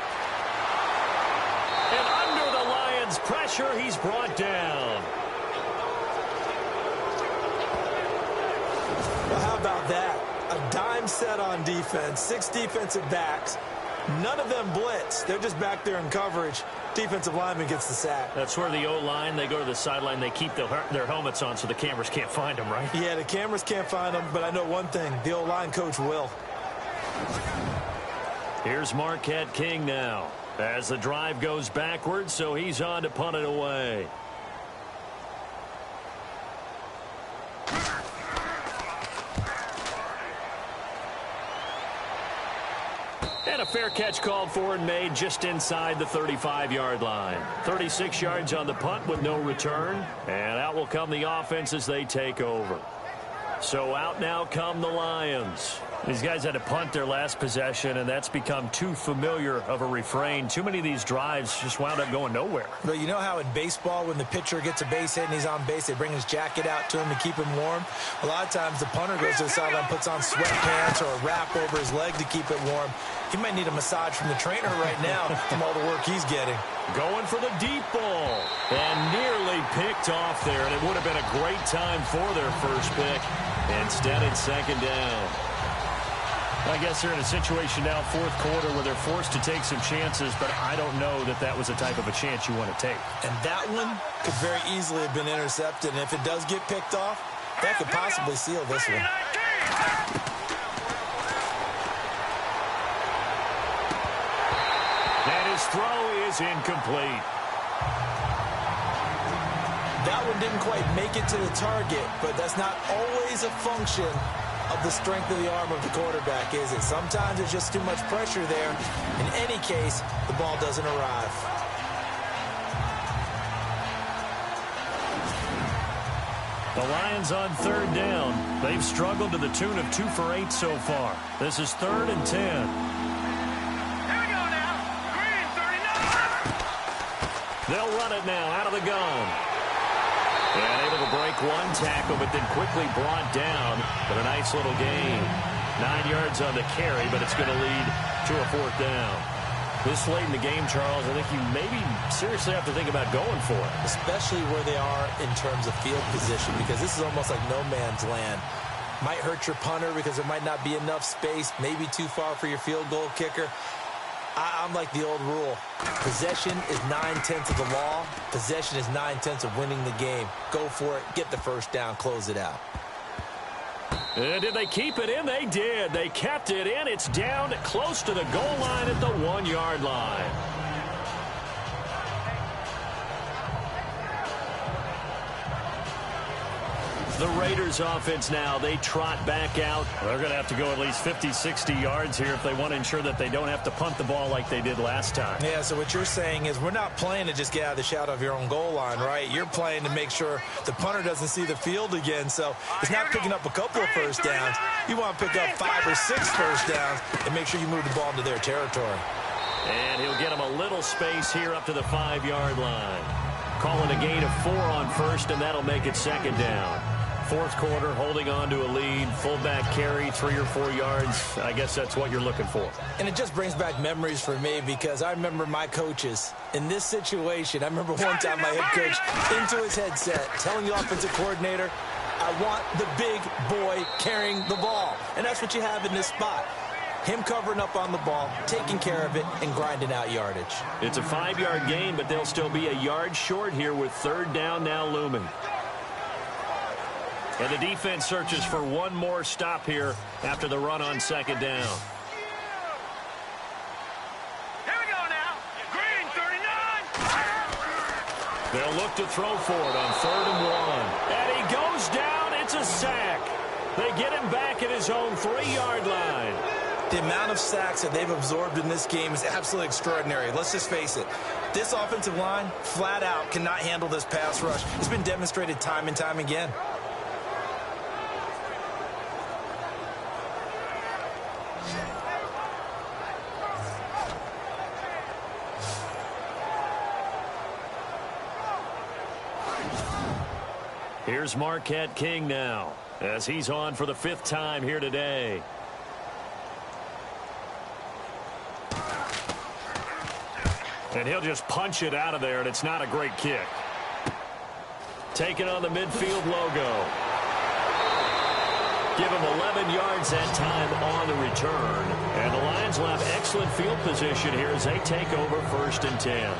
And under the Lions' pressure, he's brought down. Well, how about that? A dime set on defense, 6 defensive backs. None of them blitz. They're just back there in coverage. Defensive lineman gets the sack. That's where the O-line, they go to the sideline, they keep their helmets on so the cameras can't find them, right? Yeah, the cameras can't find them, but I know one thing. The O-line coach will. Here's Marquette King now as the drive goes backwards, so he's on to punt it away. And a fair catch called for and made just inside the 35-yard line. 36 yards on the punt with no return. And out will come the offense as they take over. So out now come the Lions. These guys had to punt their last possession, and that's become too familiar of a refrain. Too many of these drives just wound up going nowhere. But you know how in baseball, when the pitcher gets a base hit and he's on base, they bring his jacket out to him to keep him warm? A lot of times the punter goes to the sideline, puts on sweatpants or a wrap over his leg to keep it warm. He might need a massage from the trainer right now from all the work he's getting. Going for the deep ball. And nearly picked off there, and it would have been a great time for their first pick. Instead, it's second down. I guess they're in a situation now, fourth quarter, where they're forced to take some chances, but I don't know that that was the type of a chance you want to take. And that one could very easily have been intercepted, and if it does get picked off, that could possibly seal this one. And his throw is incomplete. That one didn't quite make it to the target, but that's not always a function of the strength of the arm of the quarterback, is it? Sometimes there's just too much pressure there. In any case, the ball doesn't arrive. The Lions on third down. They've struggled to the tune of 2 for 8 so far. This is 3rd and 10. Here we go now. Green, 39. They'll run it now out of the gun. And able to break one tackle, but then quickly brought down. But a nice little gain. 9 yards on the carry, but it's going to lead to a 4th down. This late in the game, Charles, I think you maybe seriously have to think about going for it. Especially where they are in terms of field position, because this is almost like no man's land. Might hurt your punter because there might not be enough space, maybe too far for your field goal kicker. I'm like the old rule. Possession is 9/10 of the law. Possession is 9/10 of winning the game. Go for it. Get the first down. Close it out. And did they keep it in? They did. They kept it in. It's down close to the goal line at the 1-yard line. The Raiders offense now, they trot back out. They're going to have to go at least 50, 60 yards here if they want to ensure that they don't have to punt the ball like they did last time. Yeah, so what you're saying is we're not playing to just get out of the shadow of your own goal line, right? You're playing to make sure the punter doesn't see the field again. So it's not picking up a couple of first downs. You want to pick up 5 or 6 first downs and make sure you move the ball into their territory. And he'll get him a little space here up to the 5-yard line. Calling a gain of 4 on first, and that'll make it second down. Fourth quarter, holding on to a lead, fullback carry, 3 or 4 yards. I guess that's what you're looking for. And it just brings back memories for me because I remember my coaches in this situation. I remember one time my head coach into his headset telling the offensive coordinator, I want the big boy carrying the ball. And that's what you have in this spot. Him covering up on the ball, taking care of it, and grinding out yardage. It's a 5-yard gain, but they'll still be a yard short here with third down now looming. And the defense searches for one more stop here after the run on second down. Here we go now. Green, 39. They'll look to throw for it on 3rd and 1. And he goes down. It's a sack. They get him back at his own 3-yard line. The amount of sacks that they've absorbed in this game is absolutely extraordinary. Let's just face it. This offensive line, flat out, cannot handle this pass rush. It's been demonstrated time and time again. Here's Marquette King now, as he's on for the 5th time here today. And he'll just punch it out of there, and it's not a great kick. Taking on the midfield logo. Give him 11 yards that time on the return. And the Lions will have excellent field position here as they take over 1st and 10.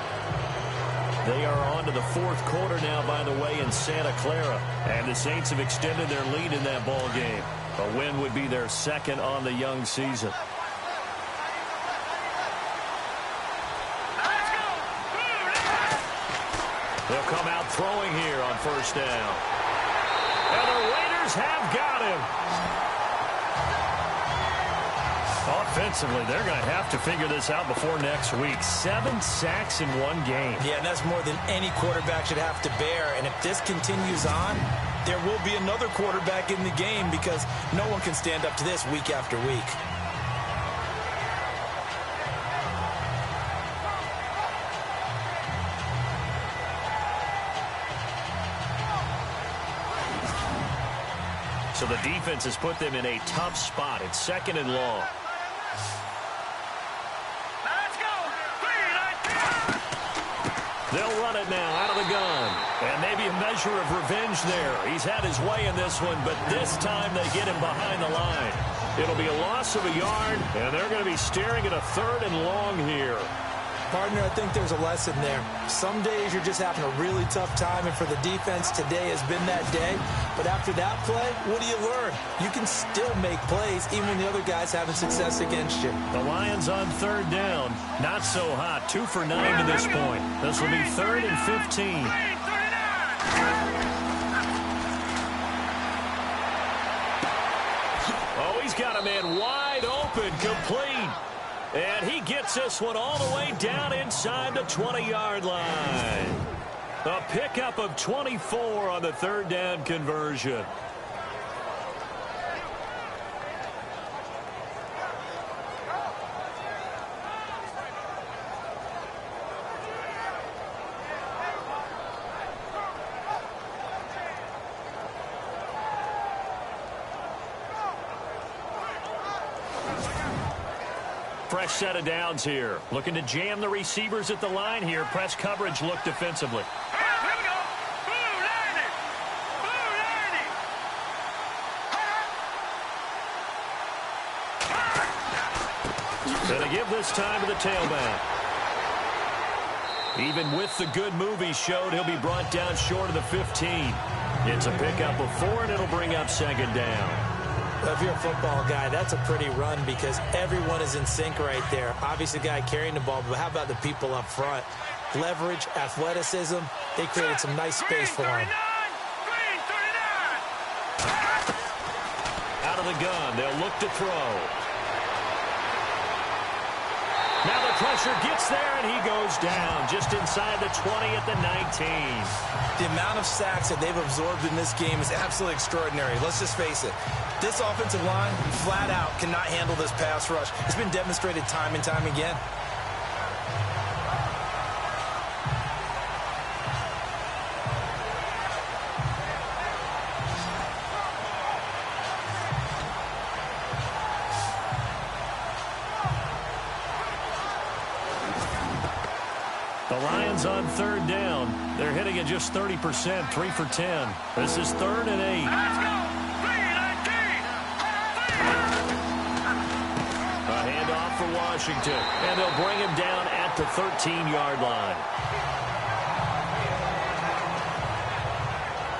They are on to the 4th quarter now, by the way, in Santa Clara. And the Saints have extended their lead in that ball game. A win would be their 2nd on the young season. They'll come out throwing here on 1st down. And the Raiders have got him. Offensively, they're going to have to figure this out before next week. 7 sacks in one game. Yeah, and that's more than any quarterback should have to bear. And if this continues on, there will be another quarterback in the game because no one can stand up to this week after week. So the defense has put them in a tough spot. It's 2nd and long. They'll run it now out of the gun. And maybe a measure of revenge there. He's had his way in this one, but this time they get him behind the line. It'll be a loss of a yard, and they're going to be staring at a 3rd and long here. Partner, I think there's a lesson there. Some days you're just having a really tough time, and for the defense, today has been that day. But after that play, what do you learn? You can still make plays even when the other guy's having success against you. The Lions on 3rd down. Not so hot. 2 for 9 to this point. This will be 3rd and 15. Oh, he's got a man wide open, complete. And he gets this one all the way down inside the 20-yard line. A pickup of 24 on the 3rd down conversion. Fresh set of downs here. Looking to jam the receivers at the line here. Press coverage look defensively. Here we go. Gonna give this time to the tailback. Even with the good move he showed, he'll be brought down short of the 15. It's a pickup of 4, and it'll bring up 2nd down. If you're a football guy, that's a pretty run because everyone is in sync right there. Obviously, the guy carrying the ball, but how about the people up front? Leverage, athleticism, they created some nice space for him. Out of the gun, they'll look to throw. Now the pressure gets there, and he goes down just inside the 20 at the 19. The amount of sacks that they've absorbed in this game is absolutely extraordinary. Let's just face it. This offensive line, flat out, cannot handle this pass rush. It's been demonstrated time and time again. The Lions on 3rd down. They're hitting at just 30%, 3 for 10. This is 3rd and 8. Let's go. A handoff for Washington, and they'll bring him down at the 13-yard line.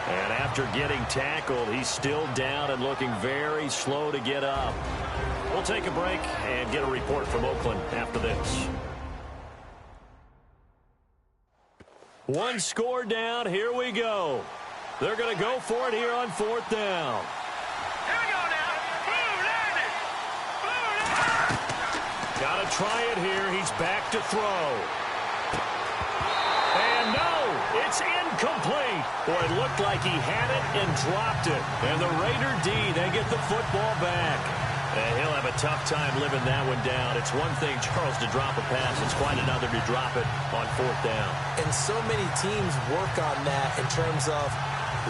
And after getting tackled, he's still down and looking very slow to get up. We'll take a break and get a report from Oakland after this. One score down. Here we go. They're going to go for it here on 4th down. Here we go now. Got to try it here. He's back to throw. And no, it's incomplete. Boy, it looked like he had it and dropped it. And the Raider D, they get the football back. And he'll have a tough time living that one down. It's one thing, Charles, to drop a pass. It's quite another to drop it on 4th down. And so many teams work on that in terms of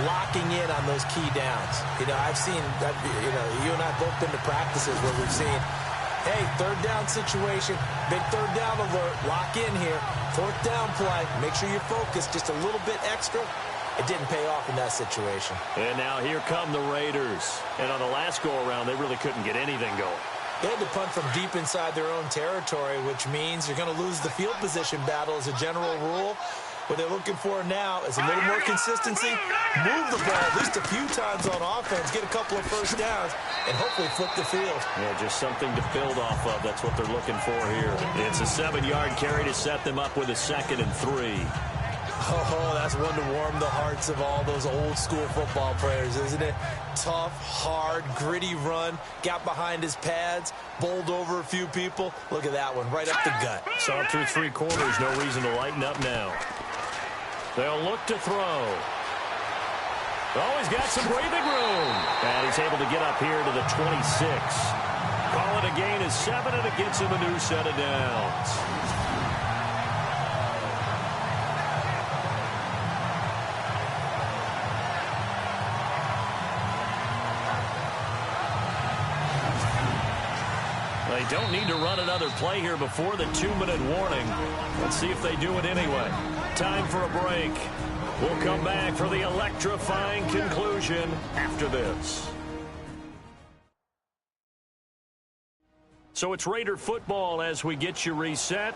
locking in on those key downs. I've seen, you and I both been to practices where we've seen, hey, 3rd down situation, big 3rd down alert, lock in here, 4th down play, make sure you're focused just a little bit extra. It didn't pay off in that situation. And now here come the Raiders. And on the last go-around, they really couldn't get anything going. They had to punt from deep inside their own territory, which means you're going to lose the field position battle as a general rule. What they're looking for now is a little more consistency, move the ball at least a few times on offense, get a couple of first downs, and hopefully flip the field. Yeah, just something to build off of. That's what they're looking for here. It's a 7-yard carry to set them up with a 2nd and 3. Oh, that's one to warm the hearts of all those old-school football players, isn't it? Tough, hard, gritty run, got behind his pads, bowled over a few people. Look at that one, right up the gut. Saw it through 3 quarters, no reason to lighten up now. They'll look to throw. Oh, he's got some breathing room. And he's able to get up here to the 26. Call it a gain of 7, and it gets him a new set of downs. They don't need to run another play here before the 2-minute warning. Let's see if they do it anyway. Time for a break. We'll come back for the electrifying conclusion after this. So it's Raider football as we get you reset.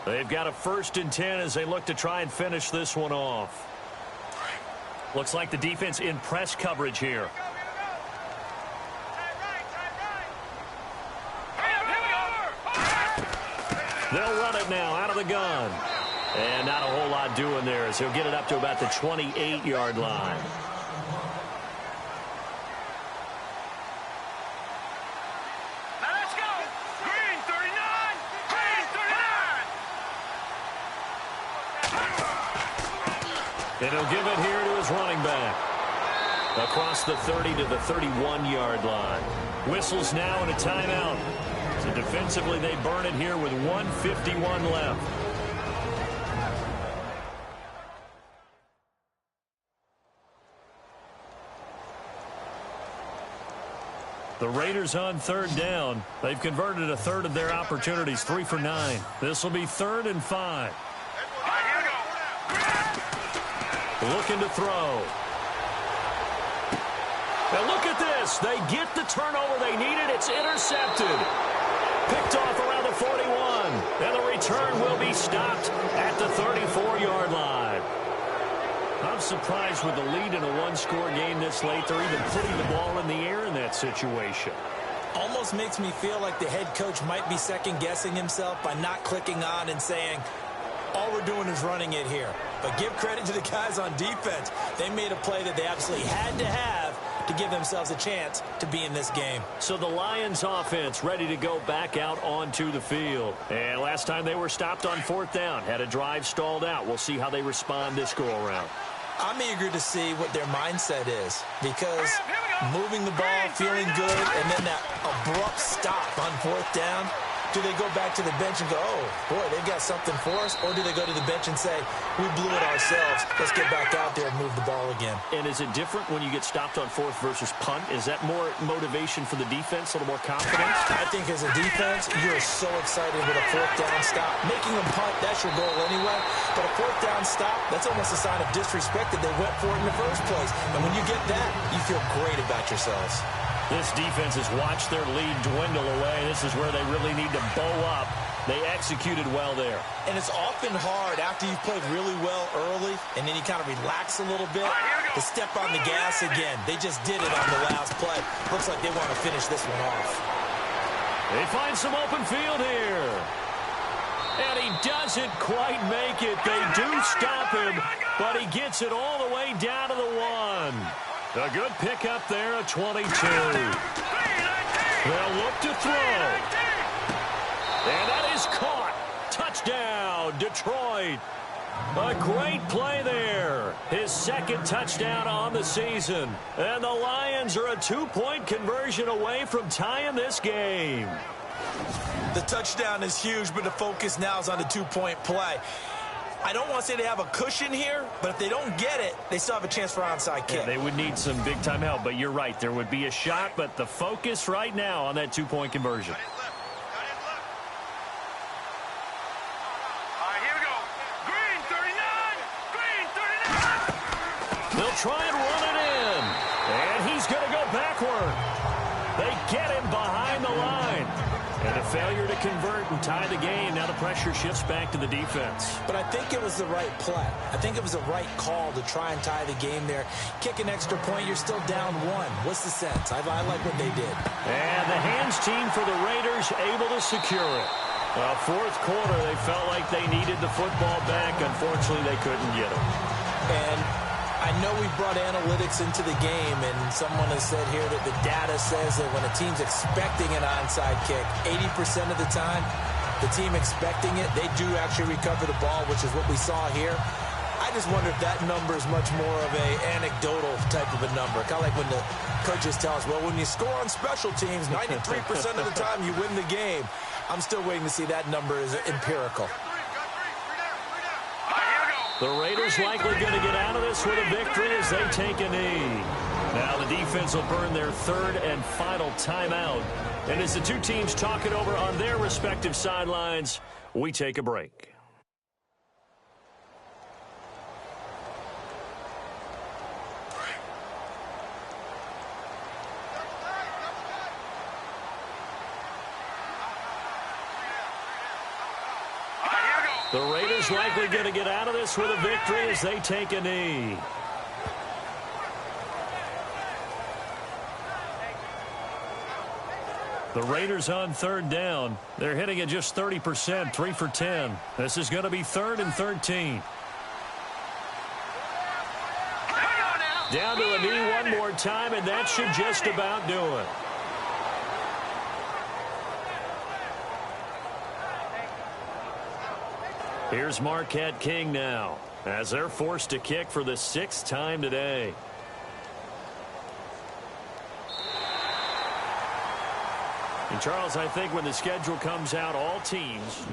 They've got a 1st and 10 as they look to try and finish this one off. Looks like the defense in press coverage here. They'll run it now out of the gun. And not a whole lot doing there as he'll get it up to about the 28-yard line. Now let's go. Green 39. Green 39. And he'll give it here to his running back. Across the 30 to the 31-yard line. Whistles now and a timeout. So defensively, they burn it here with 1:51 left. The Raiders on 3rd down. They've converted a third of their opportunities, 3 for 9. This will be 3rd and 5. Looking to throw. Now look at this. They get the turnover they needed. It's intercepted. Picked off around the 41. And the return will be stopped at the 34-yard line. I'm surprised with the lead in a 1-score game this late. They're even putting the ball in the air in that situation. Almost makes me feel like the head coach might be second-guessing himself by not clicking on and saying, all we're doing is running it here. But give credit to the guys on defense. They made a play that they absolutely had to have to give themselves a chance to be in this game. So the Lions offense ready to go back out onto the field. And last time they were stopped on 4th down. Had a drive stalled out. We'll see how they respond this go-around. I'm eager to see what their mindset is because moving the ball, feeling good, and then that abrupt stop on 4th down, do they go back to the bench and go, oh, boy, they've got something for us? Or do they go to the bench and say, we blew it ourselves. Let's get back out there and move the ball again. And is it different when you get stopped on 4th versus punt? Is that more motivation for the defense, a little more confidence? I think as a defense, you're so excited with a 4th down stop. Making them punt, that's your goal anyway. But a 4th down stop, that's almost a sign of disrespect that they went for it in the first place. And when you get that, you feel great about yourselves. This defense has watched their lead dwindle away. This is where they really need to bow up. They executed well there. And it's often hard after you've played really well early and then you kind of relax a little bit to step on the gas again. They just did it on the last play. Looks like they want to finish this one off. They find some open field here. And he doesn't quite make it. They do stop him, but he gets it all the way down to the 1. A good pickup there at 22. They'll look to throw. And that is caught. Touchdown, Detroit. A great play there. His second touchdown on the season. And the Lions are a 2-point conversion away from tying this game. The touchdown is huge, but the focus now is on the 2-point play. I don't want to say they have a cushion here, but if they don't get it, they still have a chance for onside kick. Yeah, they would need some big-time help, but you're right. There would be a shot, but the focus right now on that 2-point conversion. All right, here we go. Green, 39. Green, 39. They'll try and run it in. And he's going to go backward. They get him behind the line. And a failure to convert and tie the game. Now the pressure shifts back to the defense. But I think it was the right play. I think it was the right call to try and tie the game there. Kick an extra point, you're still down 1. What's the sense? I like what they did. And the hands team for the Raiders able to secure it. Fourth quarter, they felt like they needed the football back. Unfortunately, they couldn't get it. And I know we brought analytics into the game, and someone has said here that the data says that when a team's expecting an onside kick, 80% of the time, the team expecting it, they do actually recover the ball, which is what we saw here. I just wonder if that number is much more of a anecdotal type of a number. Kind of like when the coaches tell us, well, when you score on special teams, 93% of the time you win the game. I'm still waiting to see that number is empirical. The Raiders likely going to get out of this with a victory as they take a knee. Now the defense will burn their third and final timeout. And as the two teams talk it over on their respective sidelines, we take a break. The Raiders likely going to get out of this with a victory as they take a knee. The Raiders on third down. They're hitting at just 30%, 3 for 10. This is going to be 3rd and 13. Down to a knee one more time, and that should just about do it. Here's Marquette King now, as they're forced to kick for the 6th time today. And Charles, I think when the schedule comes out, all teams...